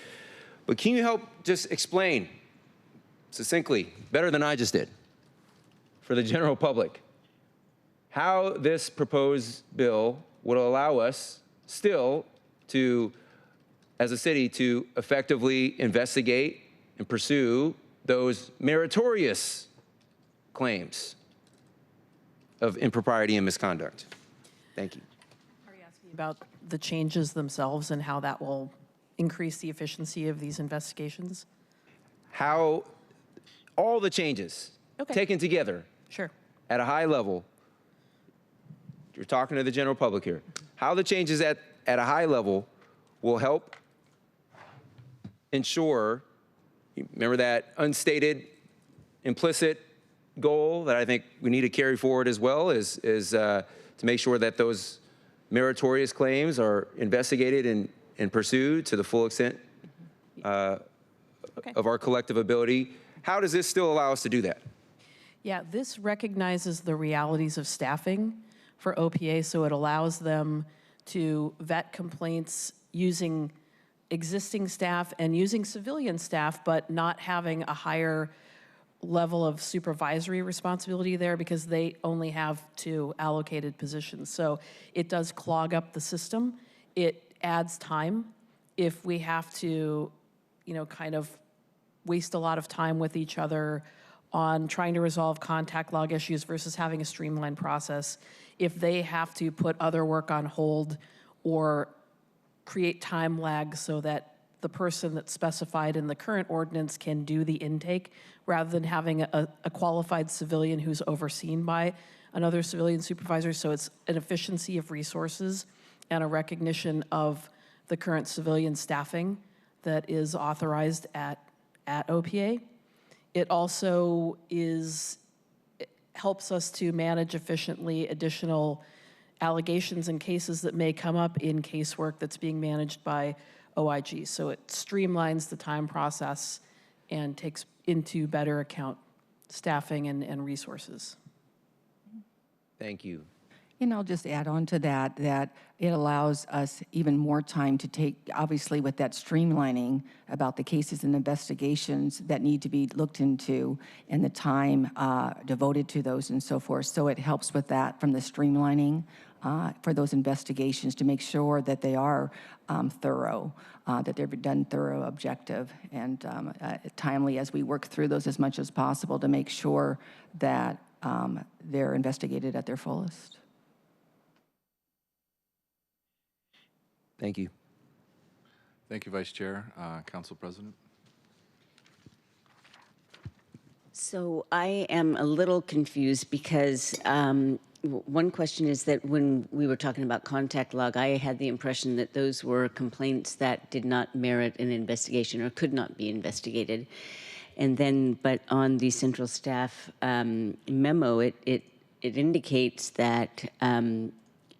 [SPEAKER 14] But can you help just explain succinctly, better than I just did, for the general public, how this proposed bill would allow us still to, as a city, to effectively investigate and pursue those meritorious claims of impropriety and misconduct? Thank you.
[SPEAKER 11] About the changes themselves and how that will increase the efficiency of these investigations?
[SPEAKER 14] How all the changes taken together at a high level, you're talking to the general public here, how the changes at a high level will help ensure, remember that unstated, implicit goal that I think we need to carry forward as well is to make sure that those meritorious claims are investigated and pursued to the full extent of our collective ability. How does this still allow us to do that?
[SPEAKER 11] Yeah, this recognizes the realities of staffing for OPA, so it allows them to vet complaints using existing staff and using civilian staff, but not having a higher level of supervisory responsibility there because they only have 2 allocated positions. So it does clog up the system. It adds time. If we have to, kind of waste a lot of time with each other on trying to resolve contact log issues versus having a streamlined process, if they have to put other work on hold or create time lag so that the person that's specified in the current ordinance can do the intake rather than having a qualified civilian who's overseen by another civilian supervisor. So it's an efficiency of resources and a recognition of the current civilian staffing that is authorized at OPA. It also helps us to manage efficiently additional allegations and cases that may come up in casework that's being managed by OIG. So it streamlines the time process and takes into better account staffing and resources.
[SPEAKER 14] Thank you.
[SPEAKER 10] And I'll just add on to that, that it allows us even more time to take, obviously with that streamlining about the cases and investigations that need to be looked into and the time devoted to those and so forth. So it helps with that from the streamlining for those investigations to make sure that they are thorough, that they're done thorough, objective, and timely as we work through those as much as possible to make sure that they're investigated at their fullest.
[SPEAKER 14] Thank you.
[SPEAKER 1] Thank you, Vice Chair. Council President?
[SPEAKER 12] So I am a little confused because one question is that when we were talking about contact log, I had the impression that those were complaints that did not merit an investigation or could not be investigated. And then, but on the central staff memo, it indicates that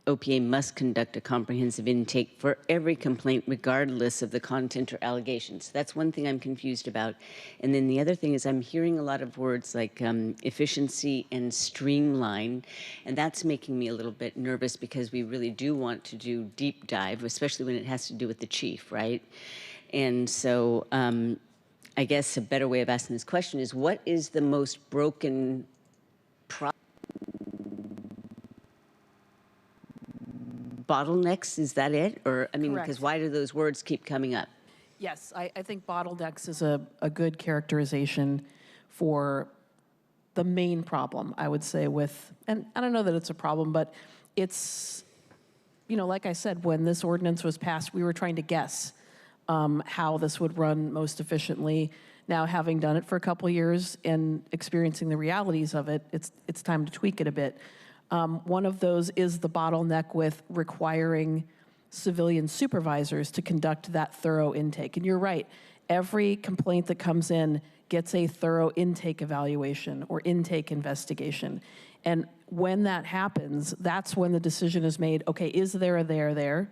[SPEAKER 12] OPA must conduct a comprehensive intake for every complaint, regardless of the content or allegations. That's one thing I'm confused about. And then the other thing is I'm hearing a lot of words like efficiency and streamline, and that's making me a little bit nervous because we really do want to do deep dive, especially when it has to do with the chief, right? And so I guess a better way of asking this question is, what is the most broken bottlenecks? Is that it? Or, I mean, because why do those words keep coming up?
[SPEAKER 11] Yes, I think bottlenecks is a good characterization for the main problem, I would say, with, and I don't know that it's a problem, but it's, like I said, when this ordinance was passed, we were trying to guess how this would run most efficiently. Now, having done it for a couple of years and experiencing the realities of it, it's time to tweak it a bit. One of those is the bottleneck with requiring civilian supervisors to conduct that thorough intake. And you're right, every complaint that comes in gets a thorough intake evaluation or intake investigation. And when that happens, that's when the decision is made, okay, is there a there?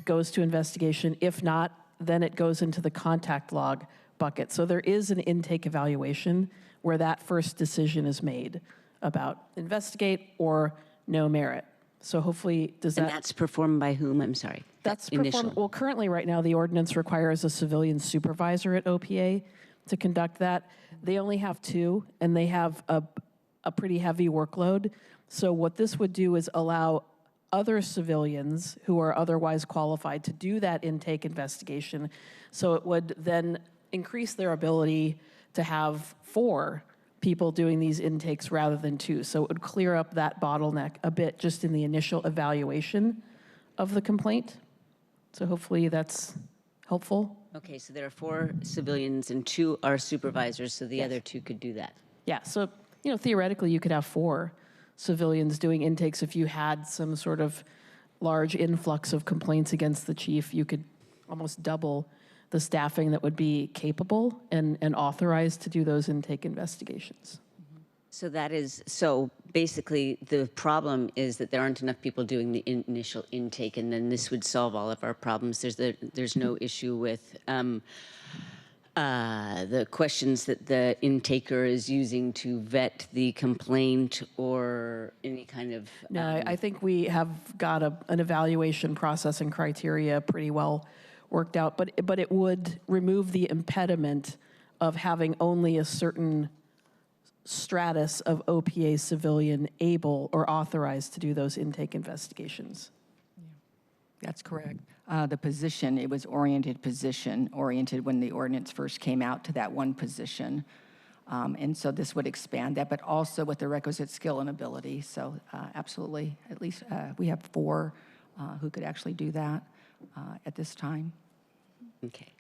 [SPEAKER 11] Goes to investigation. If not, then it goes into the contact log bucket. So there is an intake evaluation where that first decision is made about investigate or no merit. So hopefully, does that...
[SPEAKER 12] And that's performed by whom? I'm sorry.
[SPEAKER 11] That's performed... Well, currently, right now, the ordinance requires a civilian supervisor at OPA to conduct that. They only have 2, and they have a pretty heavy workload. So what this would do is allow other civilians who are otherwise qualified to do that intake investigation. So it would then increase their ability to have 4 people doing these intakes rather than 2. So it would clear up that bottleneck a bit just in the initial evaluation of the complaint. So hopefully that's helpful.
[SPEAKER 12] Okay, so there are 4 civilians and 2 are supervisors, so the other 2 could do that.
[SPEAKER 11] Yeah, so theoretically you could have 4 civilians doing intakes. If you had some sort of large influx of complaints against the chief, you could almost double the staffing that would be capable and authorized to do those intake investigations.
[SPEAKER 12] So basically the problem is that there aren't enough people doing the initial intake, and then this would solve all of our problems. There's no issue with the questions that the intaker is using to vet the complaint or any kind of...
[SPEAKER 11] No, I think we have got an evaluation process and criteria pretty well worked out, but it would remove the impediment of having only a certain stratus of OPA civilian able or authorized to do those intake investigations.
[SPEAKER 10] That's correct. The position, it was oriented when the ordinance first came out to that one position. And so this would expand that, but also with the requisite skill and ability. So absolutely, at least we have 4 who could actually do that at this time.
[SPEAKER 12] Okay.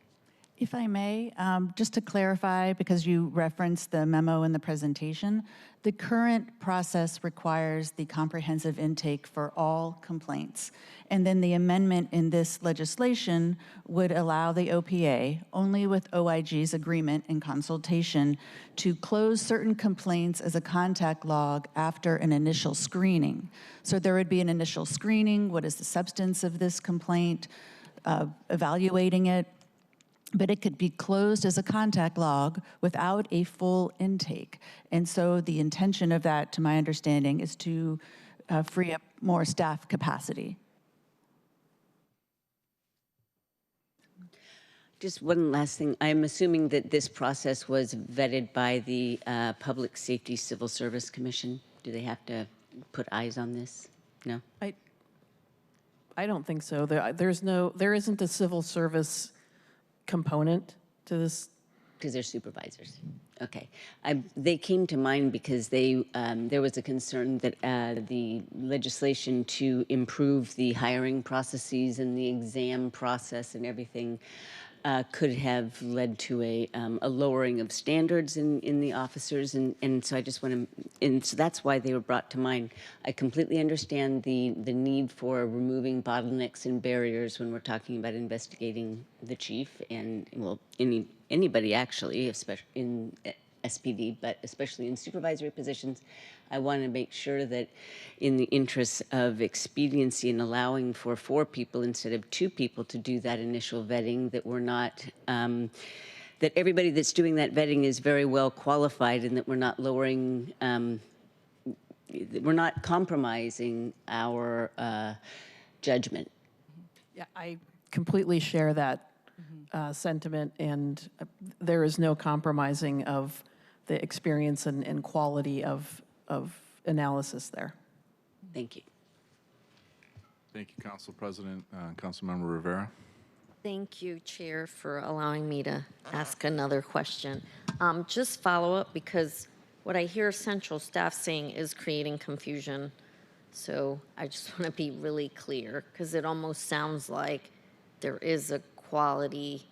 [SPEAKER 9] If I may, just to clarify, because you referenced the memo in the presentation, the current process requires the comprehensive intake for all complaints. And then the amendment in this legislation would allow the OPA, only with OIG's agreement and consultation, to close certain complaints as a contact log after an initial screening. So there would be an initial screening, what is the substance of this complaint, evaluating it, but it could be closed as a contact log without a full intake. And so the intention of that, to my understanding, is to free up more staff capacity.
[SPEAKER 12] Just one last thing. I'm assuming that this process was vetted by the Public Safety Civil Service Commission. Do they have to put eyes on this? No?
[SPEAKER 11] I don't think so. There isn't a civil service component to this?
[SPEAKER 12] Because they're supervisors. Okay. They came to mind because there was a concern that the legislation to improve the hiring processes and the exam process and everything could have led to a lowering of standards in the officers, and so I just want to, and so that's why they were brought to mind. I completely understand the need for removing bottlenecks and barriers when we're talking about investigating the chief and, well, anybody actually, especially in SPD, but especially in supervisory positions. I want to make sure that in the interest of expediency and allowing for 4 people instead of 2 people to do that initial vetting, that we're not, that everybody that's doing that vetting is very well qualified and that we're not lowering, we're not compromising our judgment.
[SPEAKER 11] Yeah, I completely share that sentiment, and there is no compromising of the experience and quality of analysis there.
[SPEAKER 12] Thank you.
[SPEAKER 1] Thank you, Council President. Councilmember Rivera.
[SPEAKER 13] Thank you, Chair, for allowing me to ask another question. Just follow up, because what I hear central staff saying is creating confusion. So I just want to be really clear, because it almost sounds like there is a quality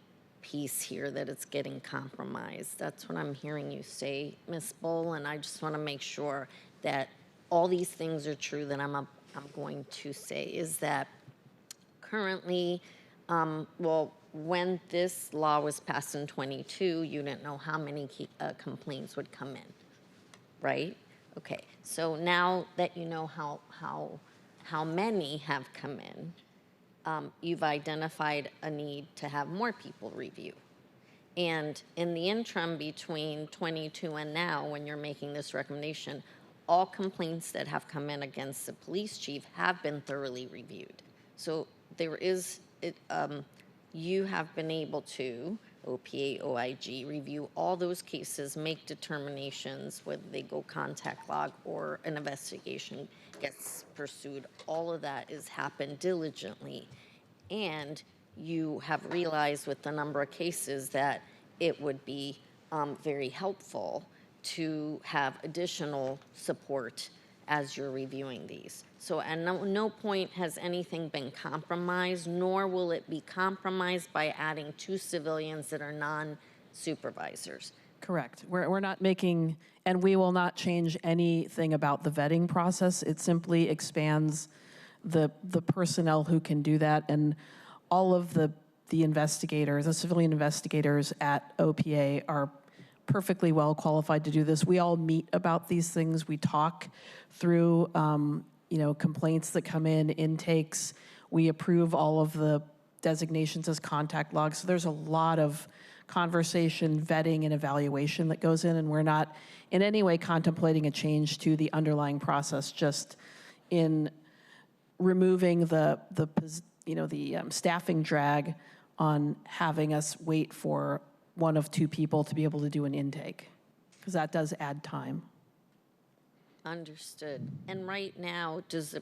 [SPEAKER 13] piece here that it's getting compromised. That's what I'm hearing you say, Ms. Bull, and I just want to make sure that all these things are true that I'm going to say. Is that currently, well, when this law was passed in 22, you didn't know how many complaints would come in, right? Okay, so now that you know how many have come in, you've identified a need to have more people review. And in the interim between 22 and now, when you're making this recommendation, all complaints that have come in against the police chief have been thoroughly reviewed. So there is, you have been able to, OPA, OIG, review all those cases, make determinations whether they go contact log or an investigation gets pursued. All of that is happened diligently. And you have realized with the number of cases that it would be very helpful to have additional support as you're reviewing these. So at no point has anything been compromised, nor will it be compromised by adding 2 civilians that are non-supervisors.
[SPEAKER 11] Correct. We're not making, and we will not change anything about the vetting process. It simply expands the personnel who can do that, and all of the investigators, the civilian investigators at OPA are perfectly well qualified to do this. We all meet about these things. We talk through, complaints that come in, intakes. We approve all of the designations as contact logs. So there's a lot of conversation, vetting, and evaluation that goes in, and we're not in any way contemplating a change to the underlying process, just in removing the staffing drag on having us wait for one of two people to be able to do an intake, because that does add time.
[SPEAKER 13] Understood. And right now, does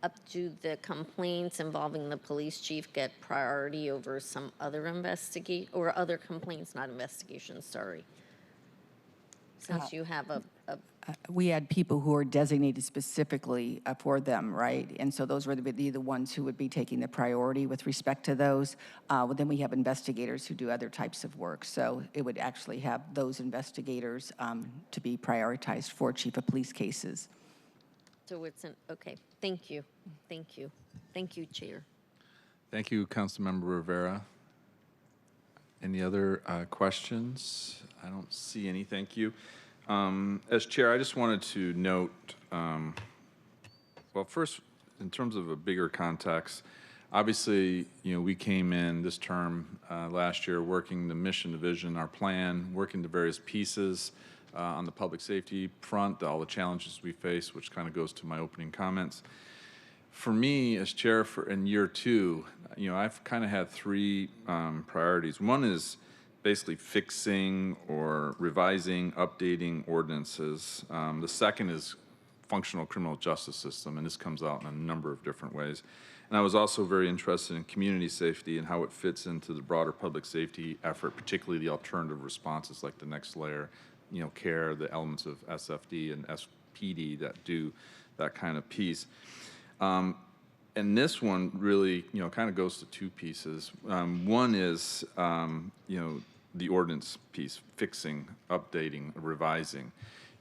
[SPEAKER 13] up to the complaints involving the police chief get priority over some other or other complaints, not investigations, sorry? Since you have
[SPEAKER 10] we had people who are designated specifically for them, right? And so those would be the ones who would be taking the priority with respect to those. Then we have investigators who do other types of work. So it would actually have those investigators to be prioritized for chief of police cases.
[SPEAKER 13] So okay, thank you. Thank you. Thank you, Chair.
[SPEAKER 1] Thank you, Councilmember Rivera. Any other questions? I don't see any. Thank you. As chair, I just wanted to note, well, first, in terms of a bigger context, obviously, we came in this term last year working the mission, the vision, our plan, working the various pieces on the public safety front, all the challenges we face, which kind of goes to my opening comments. For me, as chair in year two, I've kind of had three priorities. One is basically fixing or revising, updating ordinances. The second is functional criminal justice system, and this comes out in a number of different ways. And I was also very interested in community safety and how it fits into the broader public safety effort, particularly the alternative responses like the next layer, CARE, the elements of SFD and SPD that do that kind of piece. And this one really, kind of goes to two pieces. One is, the ordinance piece, fixing, updating, revising.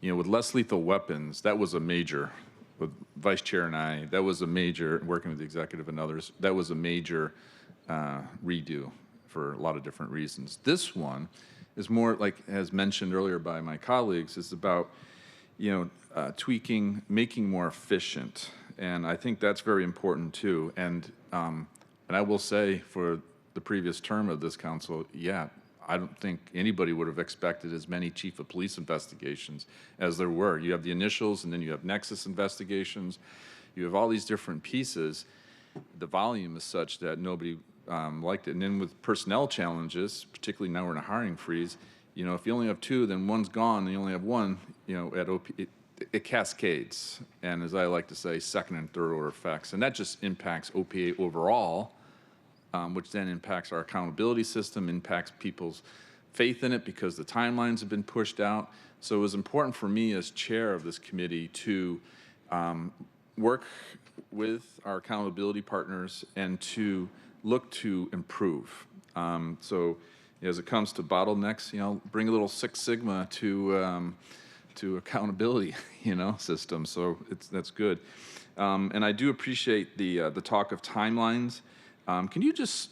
[SPEAKER 1] With less lethal weapons, that was a major, with Vice Chair and I, that was a major, working with the executive and others, that was a major redo for a lot of different reasons. This one is more, like as mentioned earlier by my colleagues, is about, tweaking, making more efficient. And I think that's very important too. And I will say for the previous term of this council, I don't think anybody would have expected as many chief of police investigations as there were. You have the initials, and then you have nexus investigations. You have all these different pieces. The volume is such that nobody liked it. And then with personnel challenges, particularly now we're in a hiring freeze, if you only have two, then one's gone, and you only have one, at OP, it cascades. And as I like to say, second and third order effects. And that just impacts OPA overall, which then impacts our accountability system, impacts people's faith in it because the timelines have been pushed out. So it was important for me as chair of this committee to work with our accountability partners and to look to improve. So as it comes to bottlenecks, bring a little Six Sigma to accountability, system. So that's good. And I do appreciate the talk of timelines. Can you just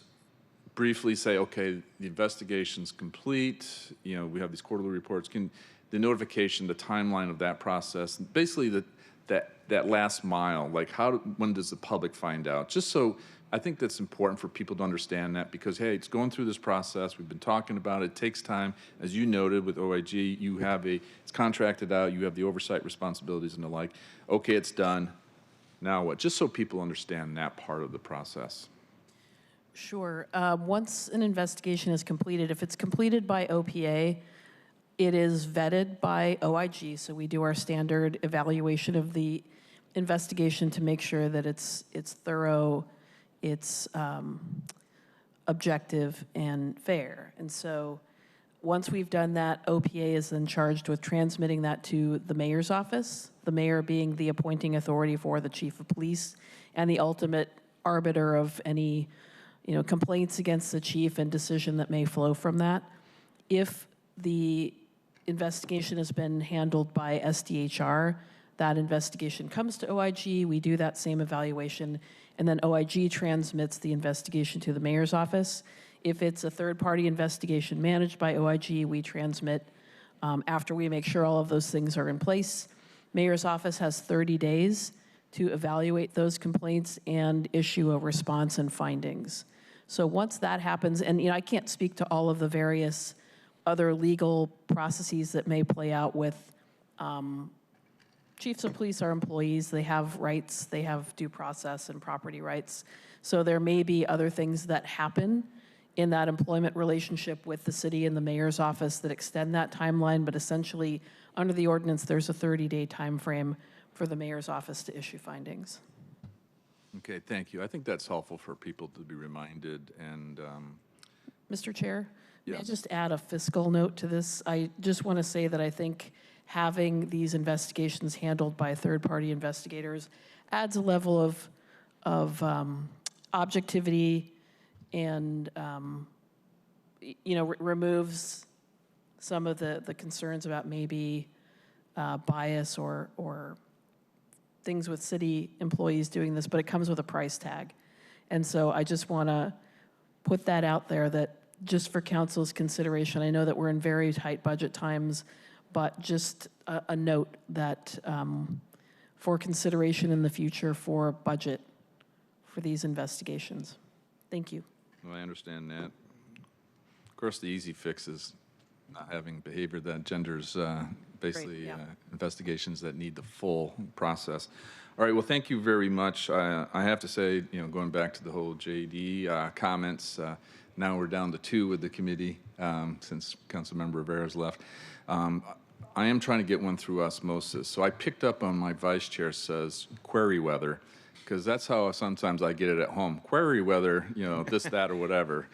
[SPEAKER 1] briefly say, okay, the investigation's complete, we have these quarterly reports, the notification, the timeline of that process, basically that last mile, like when does the public find out? Just so, I think that's important for people to understand that because, hey, it's going through this process, we've been talking about it, it takes time. As you noted with OIG, it's contracted out, you have the oversight responsibilities and the like. Okay, it's done, now what? Just so people understand that part of the process.
[SPEAKER 11] Sure. Once an investigation is completed, if it's completed by OPA, it is vetted by OIG. So we do our standard evaluation of the investigation to make sure that it's thorough, it's objective and fair. And so once we've done that, OPA is then charged with transmitting that to the mayor's office, the mayor being the appointing authority for the chief of police and the ultimate arbiter of any complaints against the chief and decision that may flow from that. If the investigation has been handled by SDHR, that investigation comes to OIG, we do that same evaluation, and then OIG transmits the investigation to the mayor's office. If it's a third-party investigation managed by OIG, we transmit after we make sure all of those things are in place. Mayor's office has 30 days to evaluate those complaints and issue a response and findings. So once that happens, and I can't speak to all of the various other legal processes that may play out with chiefs of police are employees. They have rights, they have due process and property rights. So there may be other things that happen in that employment relationship with the city and the mayor's office that extend that timeline, but essentially under the ordinance, there's a 30-day time frame for the mayor's office to issue findings.
[SPEAKER 1] Okay, thank you. I think that's helpful for people to be reminded. And
[SPEAKER 11] Mr. Chair, may I
[SPEAKER 1] yes.
[SPEAKER 11] just add a fiscal note to this? I just want to say that I think having these investigations handled by third-party investigators adds a level of objectivity and removes some of the concerns about maybe bias or things with city employees doing this, but it comes with a price tag. And so I just want to put that out there, that just for council's consideration, I know that we're in very tight budget times, but just a note that for consideration in the future for budget for these investigations. Thank you.
[SPEAKER 1] Well, I understand that. Of course, the easy fix is not having behavior that genders basically investigations that need the full process. All right, well, thank you very much. I have to say, going back to the whole JD comments, now we're down to 2 with the committee since Councilmember Rivera's left. I am trying to get one through osmosis. So I picked up on my vice chair says query weather, because that's how sometimes I get it at home. Query whether, this, that, or whatever.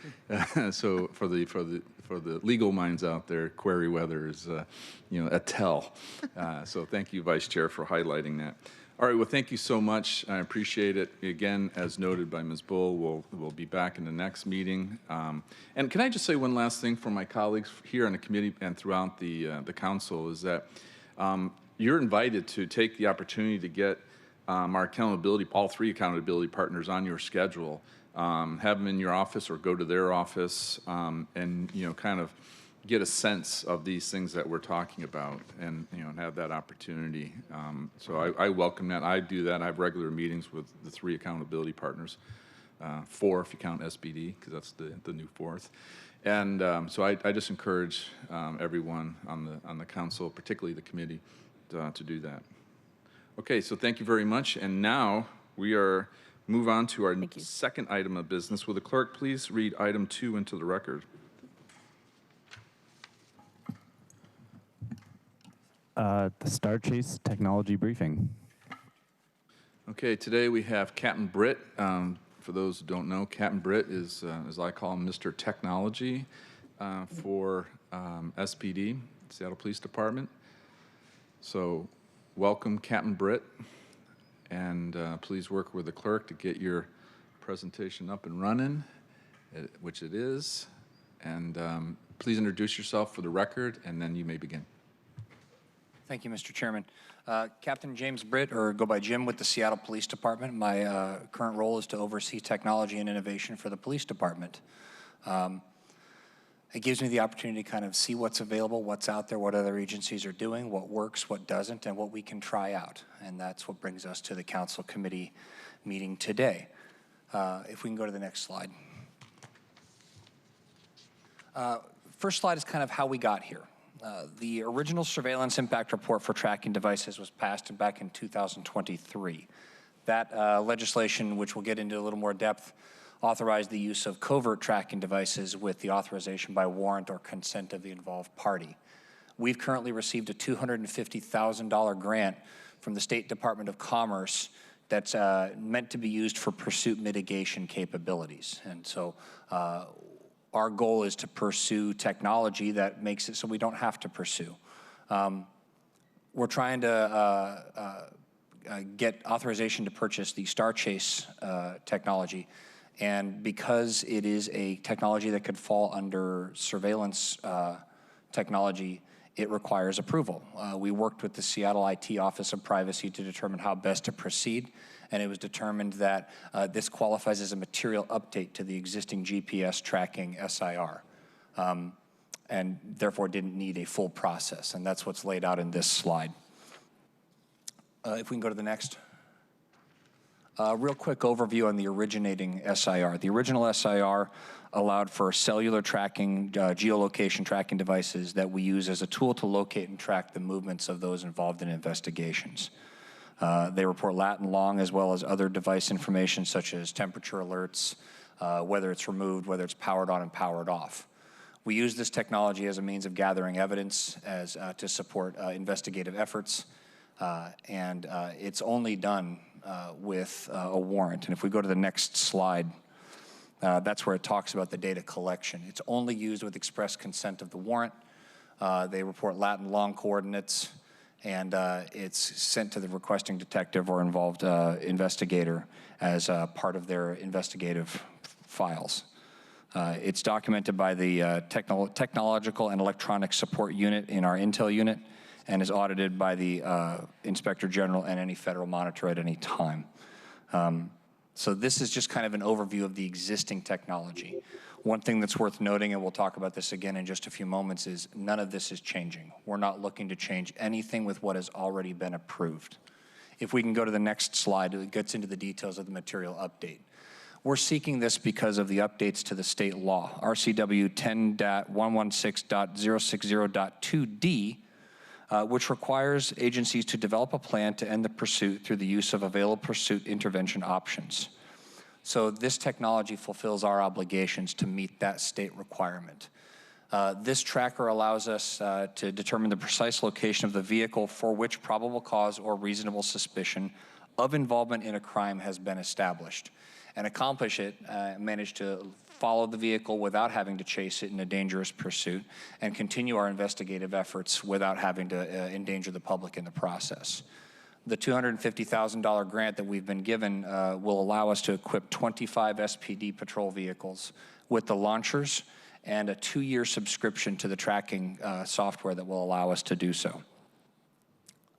[SPEAKER 1] So for the legal minds out there, query whether is, a tell. So thank you, Vice Chair, for highlighting that. All right, well, thank you so much. I appreciate it. Again, as noted by Ms. Bull, we'll be back in the next meeting. And can I just say one last thing for my colleagues here on the committee and throughout the council is that you're invited to take the opportunity to get our accountability, all 3 accountability partners on your schedule, have them in your office or go to their office and, kind of get a sense of these things that we're talking about and, and have that opportunity. So I welcome that. I do that. I have regular meetings with the 3 accountability partners, 4 if you count SBD, because that's the new 4th. And so I just encourage everyone on the council, particularly the committee, to do that. Okay, so thank you very much. And now we move on to our second item of business. Will the clerk please read item 2 into the record?
[SPEAKER 2] The StarChase Technology Briefing.
[SPEAKER 1] Okay, today we have Captain Britt. For those who don't know, Captain Britt is, as I call him, Mr. Technology for SPD, Seattle Police Department. So welcome, Captain Britt, and please work with the clerk to get your presentation up and running, which it is. And please introduce yourself for the record, and then you may begin.
[SPEAKER 15] Thank you, Mr. Chairman. Captain James Britt, or go by Jim, with the Seattle Police Department. My current role is to oversee technology and innovation for the police department. It gives me the opportunity to kind of see what's available, what's out there, what other agencies are doing, what works, what doesn't, and what we can try out. And that's what brings us to the council committee meeting today. If we can go to the next slide. First slide is kind of how we got here. The original surveillance impact report for tracking devices was passed back in 2023. That legislation, which we'll get into a little more depth, authorized the use of covert tracking devices with the authorization by warrant or consent of the involved party. We've currently received a $250,000 grant from the State Department of Commerce that's meant to be used for pursuit mitigation capabilities. And so our goal is to pursue technology that makes it so we don't have to pursue. We're trying to get authorization to purchase the StarChase technology. And because it is a technology that could fall under surveillance technology, it requires approval. We worked with the Seattle IT Office of Privacy to determine how best to proceed, and it was determined that this qualifies as a material update to the existing GPS tracking SIR, and therefore didn't need a full process, and that's what's laid out in this slide. If we can go to the next. Real quick overview on the originating SIR. The original SIR allowed for cellular tracking, geolocation tracking devices that we use as a tool to locate and track the movements of those involved in investigations. They report lat and long, as well as other device information such as temperature alerts, whether it's removed, whether it's powered on and powered off. We use this technology as a means of gathering evidence to support investigative efforts, and it's only done with a warrant. And if we go to the next slide, that's where it talks about the data collection. It's only used with express consent of the warrant. They report lat and long coordinates, and it's sent to the requesting detective or involved investigator as part of their investigative files. It's documented by the Technological and Electronic Support Unit in our Intel unit, and is audited by the Inspector General and any federal monitor at any time. So this is just kind of an overview of the existing technology. One thing that's worth noting, and we'll talk about this again in just a few moments, is none of this is changing. We're not looking to change anything with what has already been approved. If we can go to the next slide, it gets into the details of the material update. We're seeking this because of the updates to the state law, RCW 10.116.060.2D, which requires agencies to develop a plan to end the pursuit through the use of available pursuit intervention options. So this technology fulfills our obligations to meet that state requirement. This tracker allows us to determine the precise location of the vehicle for which probable cause or reasonable suspicion of involvement in a crime has been established, and accomplish it, manage to follow the vehicle without having to chase it in a dangerous pursuit, and continue our investigative efforts without having to endanger the public in the process. The $250,000 grant that we've been given will allow us to equip 25 SPD patrol vehicles with the launchers and a 2-year subscription to the tracking software that will allow us to do so.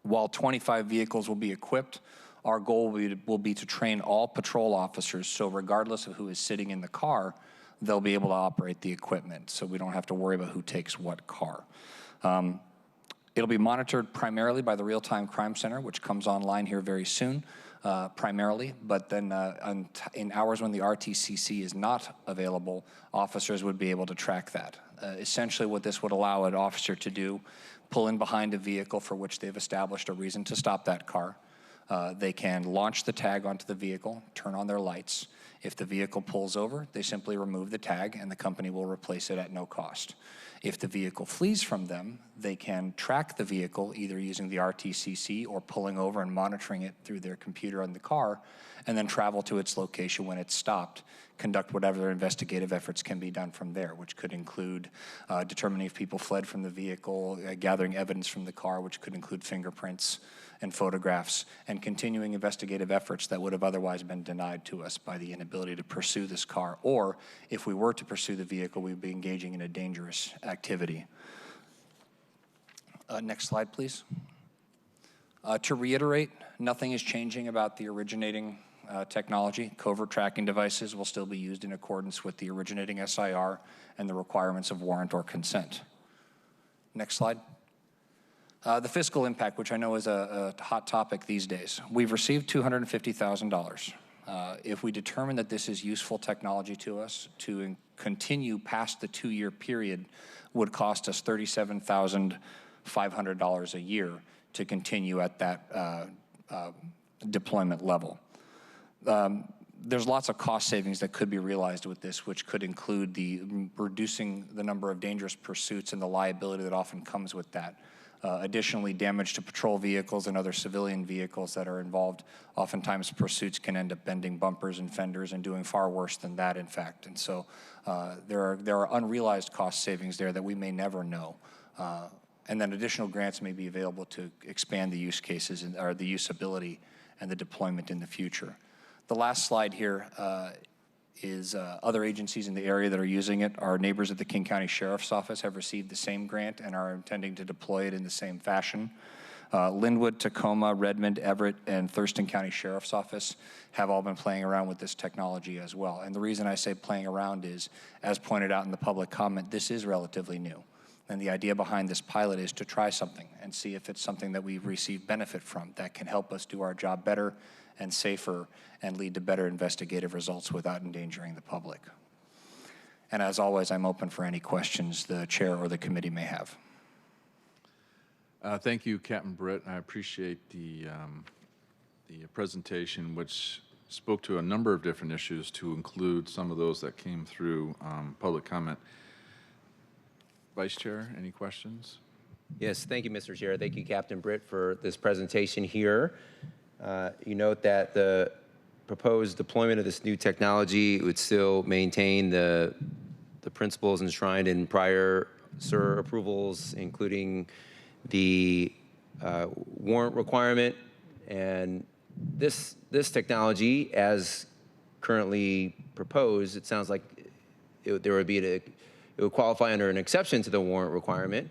[SPEAKER 15] While 25 vehicles will be equipped, our goal will be to train all patrol officers, so regardless of who is sitting in the car, they'll be able to operate the equipment, so we don't have to worry about who takes what car. It'll be monitored primarily by the Real-Time Crime Center, which comes online here very soon, primarily, but then in hours when the RTCC is not available, officers would be able to track that. Essentially what this would allow an officer to do, pull in behind a vehicle for which they've established a reason to stop that car. They can launch the tag onto the vehicle, turn on their lights. If the vehicle pulls over, they simply remove the tag and the company will replace it at no cost. If the vehicle flees from them, they can track the vehicle either using the RTCC or pulling over and monitoring it through their computer on the car, and then travel to its location when it's stopped, conduct whatever investigative efforts can be done from there, which could include determining if people fled from the vehicle, gathering evidence from the car, which could include fingerprints and photographs, and continuing investigative efforts that would have otherwise been denied to us by the inability to pursue this car, or if we were to pursue the vehicle, we'd be engaging in a dangerous activity. Next slide, please. To reiterate, nothing is changing about the originating technology. Covert tracking devices will still be used in accordance with the originating SIR and the requirements of warrant or consent. Next slide. The fiscal impact, which I know is a hot topic these days. We've received $250,000. If we determine that this is useful technology to us, to continue past the 2-year period would cost us $37,500 a year to continue at that deployment level. There's lots of cost savings that could be realized with this, which could include reducing the number of dangerous pursuits and the liability that often comes with that. Additionally, damage to patrol vehicles and other civilian vehicles that are involved. Oftentimes pursuits can end up bending bumpers and fenders and doing far worse than that, in fact. And so there are unrealized cost savings there that we may never know. And then additional grants may be available to expand the use cases or the usability and the deployment in the future. The last slide here is other agencies in the area that are using it. Our neighbors at the King County Sheriff's Office have received the same grant and are intending to deploy it in the same fashion. Linwood, Tacoma, Redmond, Everett, and Thurston County Sheriff's Office have all been playing around with this technology as well. And the reason I say playing around is, as pointed out in the public comment, this is relatively new. And the idea behind this pilot is to try something and see if it's something that we receive benefit from that can help us do our job better and safer and lead to better investigative results without endangering the public. And as always, I'm open for any questions the chair or the committee may have.
[SPEAKER 1] Thank you, Captain Britt. I appreciate the presentation, which spoke to a number of different issues, to include some of those that came through public comment. Vice Chair, any questions?
[SPEAKER 14] Yes, thank you, Mr. Chair. Thank you, Captain Britt, for this presentation here. You note that the proposed deployment of this new technology would still maintain the principles enshrined in prior SIR approvals, including the warrant requirement. And this technology, as currently proposed, it sounds like it would qualify under an exception to the warrant requirement.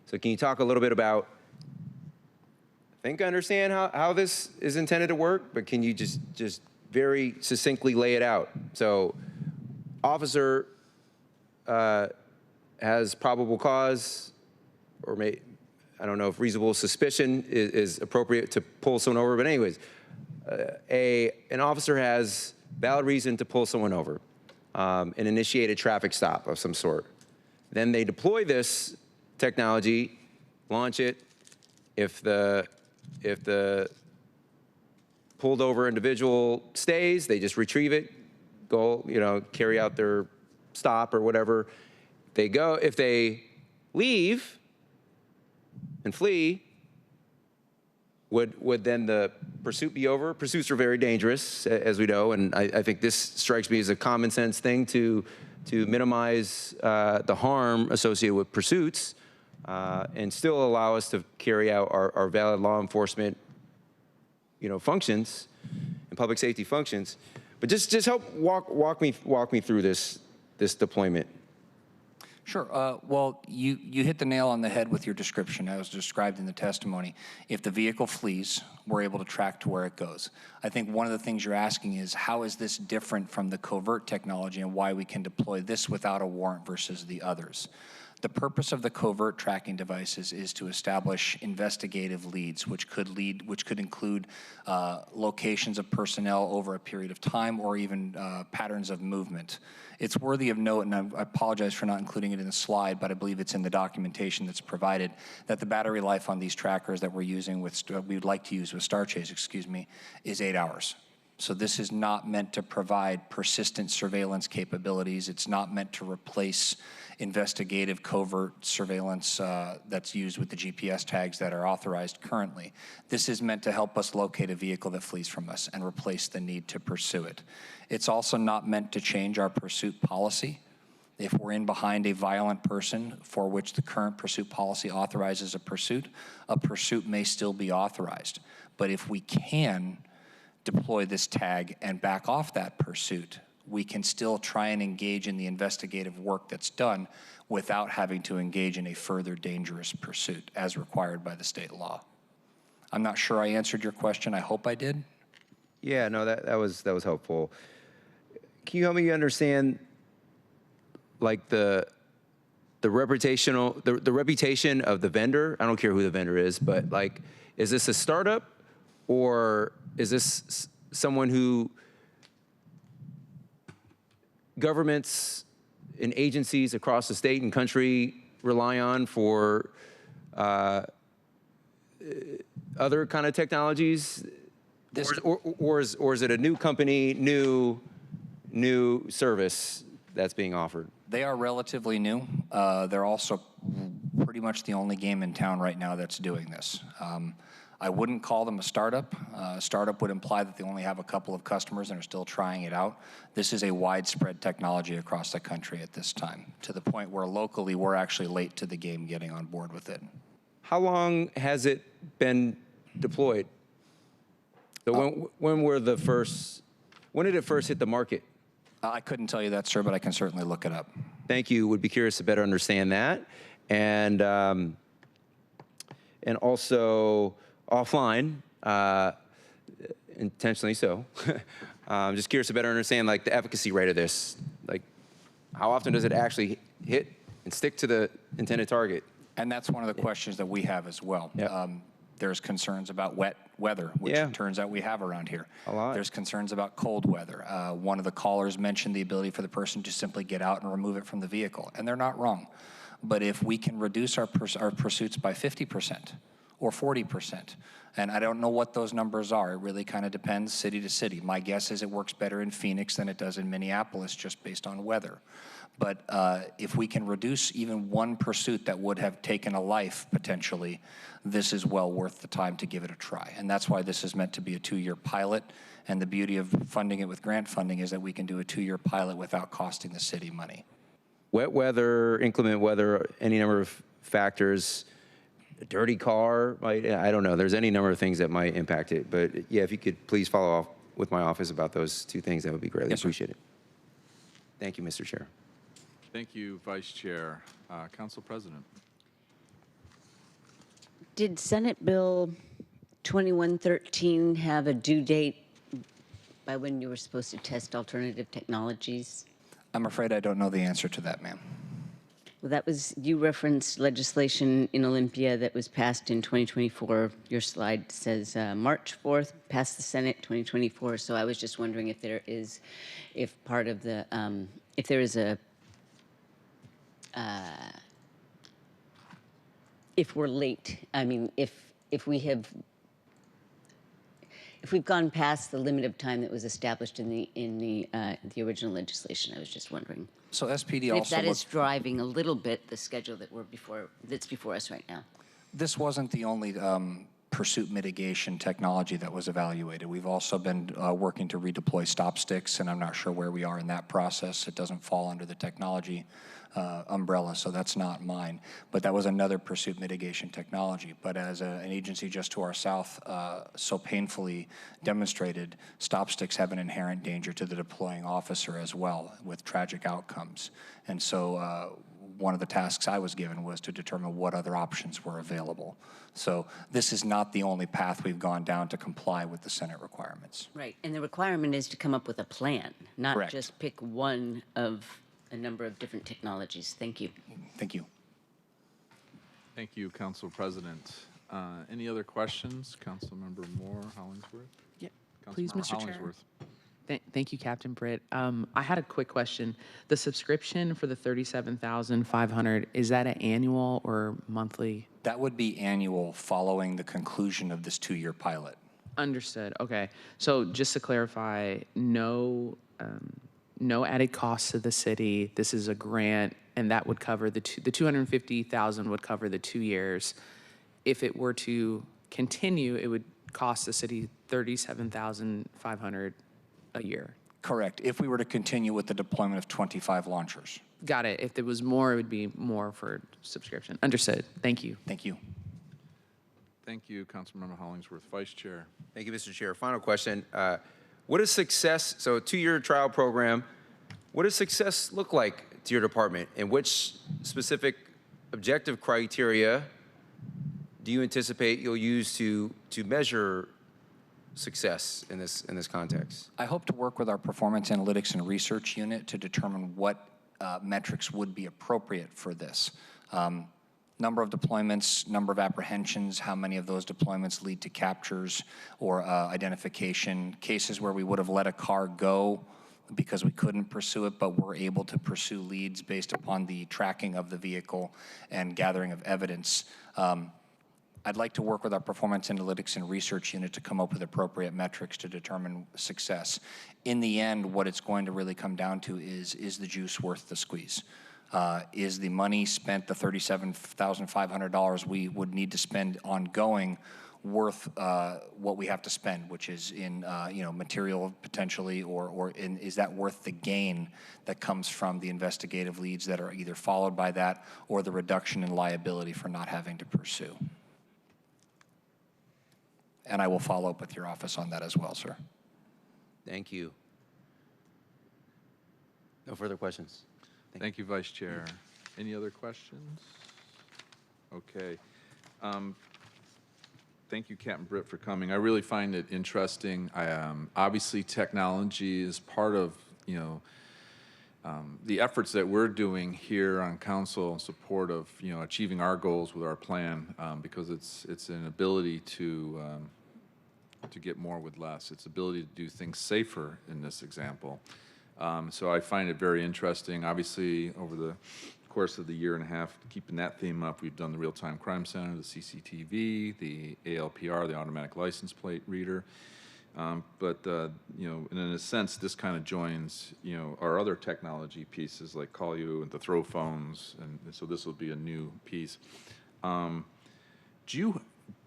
[SPEAKER 14] So can you talk a little bit about, I think I understand how this is intended to work, but can you just very succinctly lay it out? So officer has probable cause, or I don't know if reasonable suspicion is appropriate to pull someone over, but anyways, an officer has valid reason to pull someone over and initiate a traffic stop of some sort. Then they deploy this technology, launch it. If the pulled over individual stays, they just retrieve it, go, carry out their stop or whatever. If they leave and flee, would then the pursuit be over? Pursuits are very dangerous, as we know, and I think this strikes me as a common sense thing to minimize the harm associated with pursuits and still allow us to carry out our valid law enforcement, functions and public safety functions. But just help walk me through this deployment.
[SPEAKER 15] Sure. Well, you hit the nail on the head with your description as described in the testimony. If the vehicle flees, we're able to track to where it goes. I think one of the things you're asking is, how is this different from the covert technology and why we can deploy this without a warrant versus the others? The purpose of the covert tracking devices is to establish investigative leads, which could include locations of personnel over a period of time or even patterns of movement. It's worthy of note, and I apologize for not including it in the slide, but I believe it's in the documentation that's provided, that the battery life on these trackers that we're using we would like to use with StarChase, is 8 hours. So this is not meant to provide persistent surveillance capabilities. It's not meant to replace investigative covert surveillance that's used with the GPS tags that are authorized currently. This is meant to help us locate a vehicle that flees from us and replace the need to pursue it. It's also not meant to change our pursuit policy. If we're in behind a violent person for which the current pursuit policy authorizes a pursuit may still be authorized. But if we can deploy this tag and back off that pursuit, we can still try and engage in the investigative work that's done without having to engage in a further dangerous pursuit as required by the state law. I'm not sure I answered your question. I hope I did.
[SPEAKER 14] Yeah, no, that was helpful. Can you help me understand, like the reputation of the vendor? I don't care who the vendor is, but like, is this a startup or is this someone who governments and agencies across the state and country rely on for other kind of technologies? Or is it a new company, new service that's being offered?
[SPEAKER 15] They are relatively new. They're also pretty much the only game in town right now that's doing this. I wouldn't call them a startup. Startup would imply that they only have a couple of customers and are still trying it out. This is a widespread technology across the country at this time, to the point where locally we're actually late to the game getting on board with it.
[SPEAKER 14] How long has it been deployed? So when did it first hit the market?
[SPEAKER 15] I couldn't tell you that, sir, but I can certainly look it up.
[SPEAKER 14] Thank you. Would be curious to better understand that. And also offline, intentionally so. I'm just curious to better understand like the efficacy rate of this. Like, how often does it actually hit and stick to the intended target.
[SPEAKER 15] And that's one of the questions that we have as well.
[SPEAKER 14] Yep.
[SPEAKER 15] There's concerns about wet weather, which
[SPEAKER 14] Yeah.
[SPEAKER 15] it turns out we have around here.
[SPEAKER 14] A lot.
[SPEAKER 15] There's concerns about cold weather. One of the callers mentioned the ability for the person to simply get out and remove it from the vehicle, and they're not wrong. But if we can reduce our pursuits by 50% or 40%, and I don't know what those numbers are. It really kind of depends city to city. My guess is it works better in Phoenix than it does in Minneapolis just based on weather. But if we can reduce even one pursuit that would have taken a life potentially, this is well worth the time to give it a try. And that's why this is meant to be a 2-year pilot. And the beauty of funding it with grant funding is that we can do a 2-year pilot without costing the city money.
[SPEAKER 14] Wet weather, inclement weather, any number of factors, a dirty car, I don't know. There's any number of things that might impact it. But yeah, if you could please follow up with my office about those 2 things, that would be greatly appreciated. Thank you, Mr. Chair.
[SPEAKER 1] Thank you, Vice Chair. Council President.
[SPEAKER 12] Did Senate Bill 2113 have a due date by when you were supposed to test alternative technologies?
[SPEAKER 15] I'm afraid I don't know the answer to that, ma'am.
[SPEAKER 12] Well, that was, you referenced legislation in Olympia that was passed in 2024. Your slide says March 4th, passed the Senate 2024. So I was just wondering if there is, if part of the, if there is a, if we're late. I mean, if we have, if we've gone past the limit of time that was established in the original legislation. I was just wondering.
[SPEAKER 15] So SPD
[SPEAKER 12] And
[SPEAKER 15] also
[SPEAKER 12] if that is driving a little bit the schedule that that's before us right now.
[SPEAKER 15] This wasn't the only pursuit mitigation technology that was evaluated. We've also been working to redeploy stop sticks, and I'm not sure where we are in that process. It doesn't fall under the technology umbrella, so that's not mine. But that was another pursuit mitigation technology. But as an agency just to our south so painfully demonstrated, stop sticks have an inherent danger to the deploying officer as well, with tragic outcomes. And so one of the tasks I was given was to determine what other options were available. So this is not the only path we've gone down to comply with the Senate requirements.
[SPEAKER 12] Right, and the requirement is to come up with a plan, not
[SPEAKER 15] Correct.
[SPEAKER 12] just pick one of a number of different technologies. Thank you.
[SPEAKER 15] Thank you.
[SPEAKER 1] Thank you, Council President. Any other questions? Councilmember Moore, Hollingsworth?
[SPEAKER 16] Yeah, please,
[SPEAKER 1] Councilmember
[SPEAKER 16] Mr. Chair.
[SPEAKER 1] Hollingsworth.
[SPEAKER 16] Thank you, Captain Britt. I had a quick question. The subscription for the $37,500, is that an annual or monthly?
[SPEAKER 15] That would be annual following the conclusion of this 2-year pilot.
[SPEAKER 16] Understood. Okay. So just to clarify, no added costs to the city. This is a grant, and that would cover the $250,000 would cover the 2 years. If it were to continue, it would cost the city $37,500 a year.
[SPEAKER 15] Correct. If we were to continue with the deployment of 25 launchers.
[SPEAKER 16] Got it. If there was more, it would be more for subscription. Understood. Thank you.
[SPEAKER 15] Thank you.
[SPEAKER 1] Thank you, Councilmember Hollingsworth. Vice Chair.
[SPEAKER 14] Thank you, Mr. Chair. Final question. What does success, so a 2-year trial program, what does success look like to your department? And which specific objective criteria do you anticipate you'll use to measure success in this context?
[SPEAKER 15] I hope to work with our performance analytics and research unit to determine what metrics would be appropriate for this. Number of deployments, number of apprehensions, how many of those deployments lead to captures or identification, cases where we would have let a car go because we couldn't pursue it, but were able to pursue leads based upon the tracking of the vehicle and gathering of evidence. I'd like to work with our performance analytics and research unit to come up with appropriate metrics to determine success. In the end, what it's going to really come down to is the juice worth the squeeze? Is the money spent, the $37,500 we would need to spend ongoing, worth what we have to spend, which is in material potentially, or is that worth the gain that comes from the investigative leads that are either followed by that or the reduction in liability for not having to pursue? And I will follow up with your office on that as well, sir.
[SPEAKER 14] Thank you. No further questions.
[SPEAKER 1] Thank you, Vice Chair. Any other questions? Okay. Thank you, Captain Britt, for coming. I really find it interesting. Obviously, technology is part of, the efforts that we're doing here on council in support of, achieving our goals with our plan, because it's an ability to get more with less. It's ability to do things safer in this example. So I find it very interesting. Obviously, over the course of the year and a half, keeping that theme up, we've done the Real-Time Crime Center, the CCTV, the ALPR, the automatic license plate reader. But and in a sense, this kind of joins, our other technology pieces like Call You and the throw phones, and so this will be a new piece. Do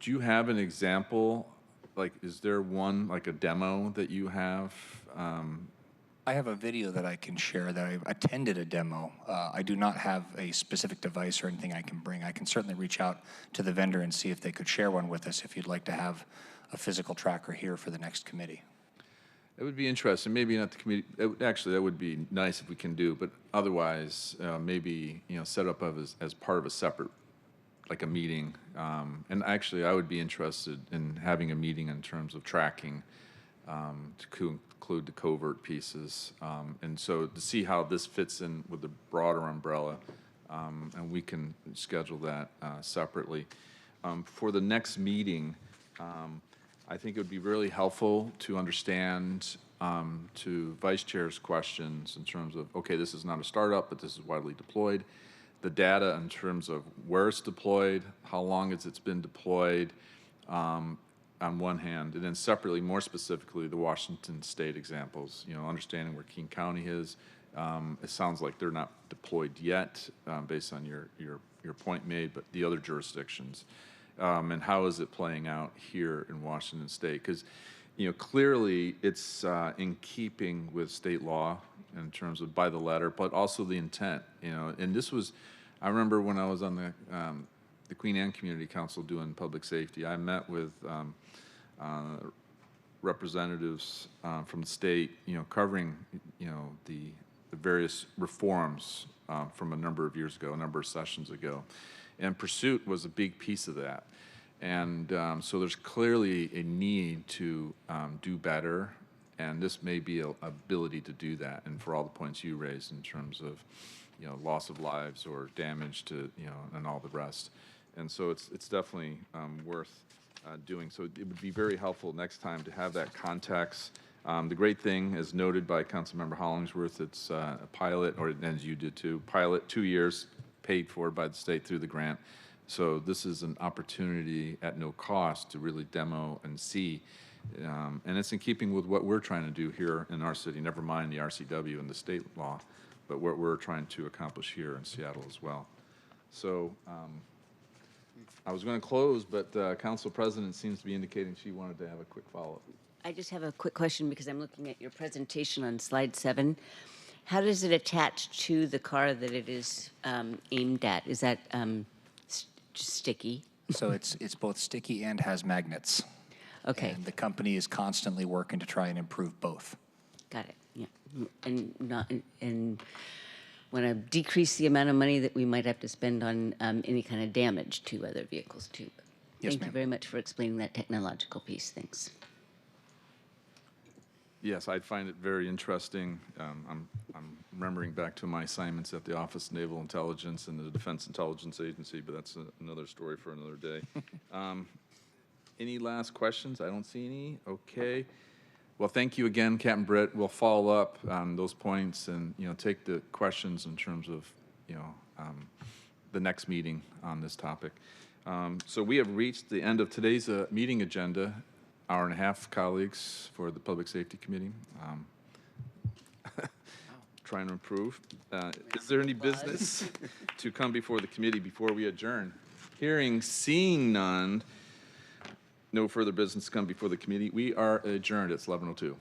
[SPEAKER 1] you have an example? Like, is there one, like a demo that you have?
[SPEAKER 15] I have a video that I can share that I attended a demo. I do not have a specific device or anything I can bring. I can certainly reach out to the vendor and see if they could share one with us if you'd like to have a physical tracker here for the next committee.
[SPEAKER 1] It would be interesting. Maybe not the committee. Actually, that would be nice if we can do. But otherwise, maybe set up as part of a separate, like a meeting. And actually, I would be interested in having a meeting in terms of tracking, to include the covert pieces, and so to see how this fits in with the broader umbrella, and we can schedule that separately. For the next meeting, I think it would be really helpful to understand, to Vice Chair's questions in terms of, okay, this is not a startup, but this is widely deployed. The data in terms of where it's deployed, how long has it been deployed, on one hand, and then separately, more specifically, the Washington State examples, understanding where King County is. It sounds like they're not deployed yet, based on your point made, but the other jurisdictions. And how is it playing out here in Washington State? Because, clearly it's in keeping with state law in terms of by the letter, but also the intent, and this was, I remember when I was on the Queen Anne Community Council doing public safety, I met with representatives from the state, covering, the various reforms from a number of years ago, a number of sessions ago. And pursuit was a big piece of that. And so there's clearly a need to do better, and this may be an ability to do that. And for all the points you raised in terms of, loss of lives or damage to, and all the rest. And so it's definitely worth doing. So it would be very helpful next time to have that context. The great thing, as noted by Councilmember Hollingsworth, it's a pilot, or as you did too, pilot, 2 years, paid for by the state through the grant. So this is an opportunity at no cost to really demo and see. And it's in keeping with what we're trying to do here in our city, never mind the RCW and the state law, but what we're trying to accomplish here in Seattle as well. So I was going to close, but Council President seems to be indicating she wanted to have a quick follow-up.
[SPEAKER 12] I just have a quick question because I'm looking at your presentation on slide 7. How does it attach to the car that it is aimed at? Is that sticky?
[SPEAKER 15] So it's both sticky and has magnets.
[SPEAKER 12] Okay.
[SPEAKER 15] And the company is constantly working to try and improve both.
[SPEAKER 12] Got it. Yeah. And want to decrease the amount of money that we might have to spend on any kind of damage to other vehicles too.
[SPEAKER 15] Yes,
[SPEAKER 12] Thank you
[SPEAKER 15] ma'am.
[SPEAKER 12] very much for explaining that technological piece. Thanks.
[SPEAKER 1] Yes, I find it very interesting. I'm remembering back to my assignments at the Office of Naval Intelligence and the Defense Intelligence Agency, but that's another story for another day. Any last questions? I don't see any. Okay. Well, thank you again, Captain Britt. We'll follow up on those points and take the questions in terms of the next meeting on this topic. So we have reached the end of today's meeting agenda. Hour and a half, colleagues, for the Public Safety Committee. Trying to improve. Is there any business to come before the committee before we adjourn? Seeing none, no further business to come before the committee. We are adjourned. It's 11:02.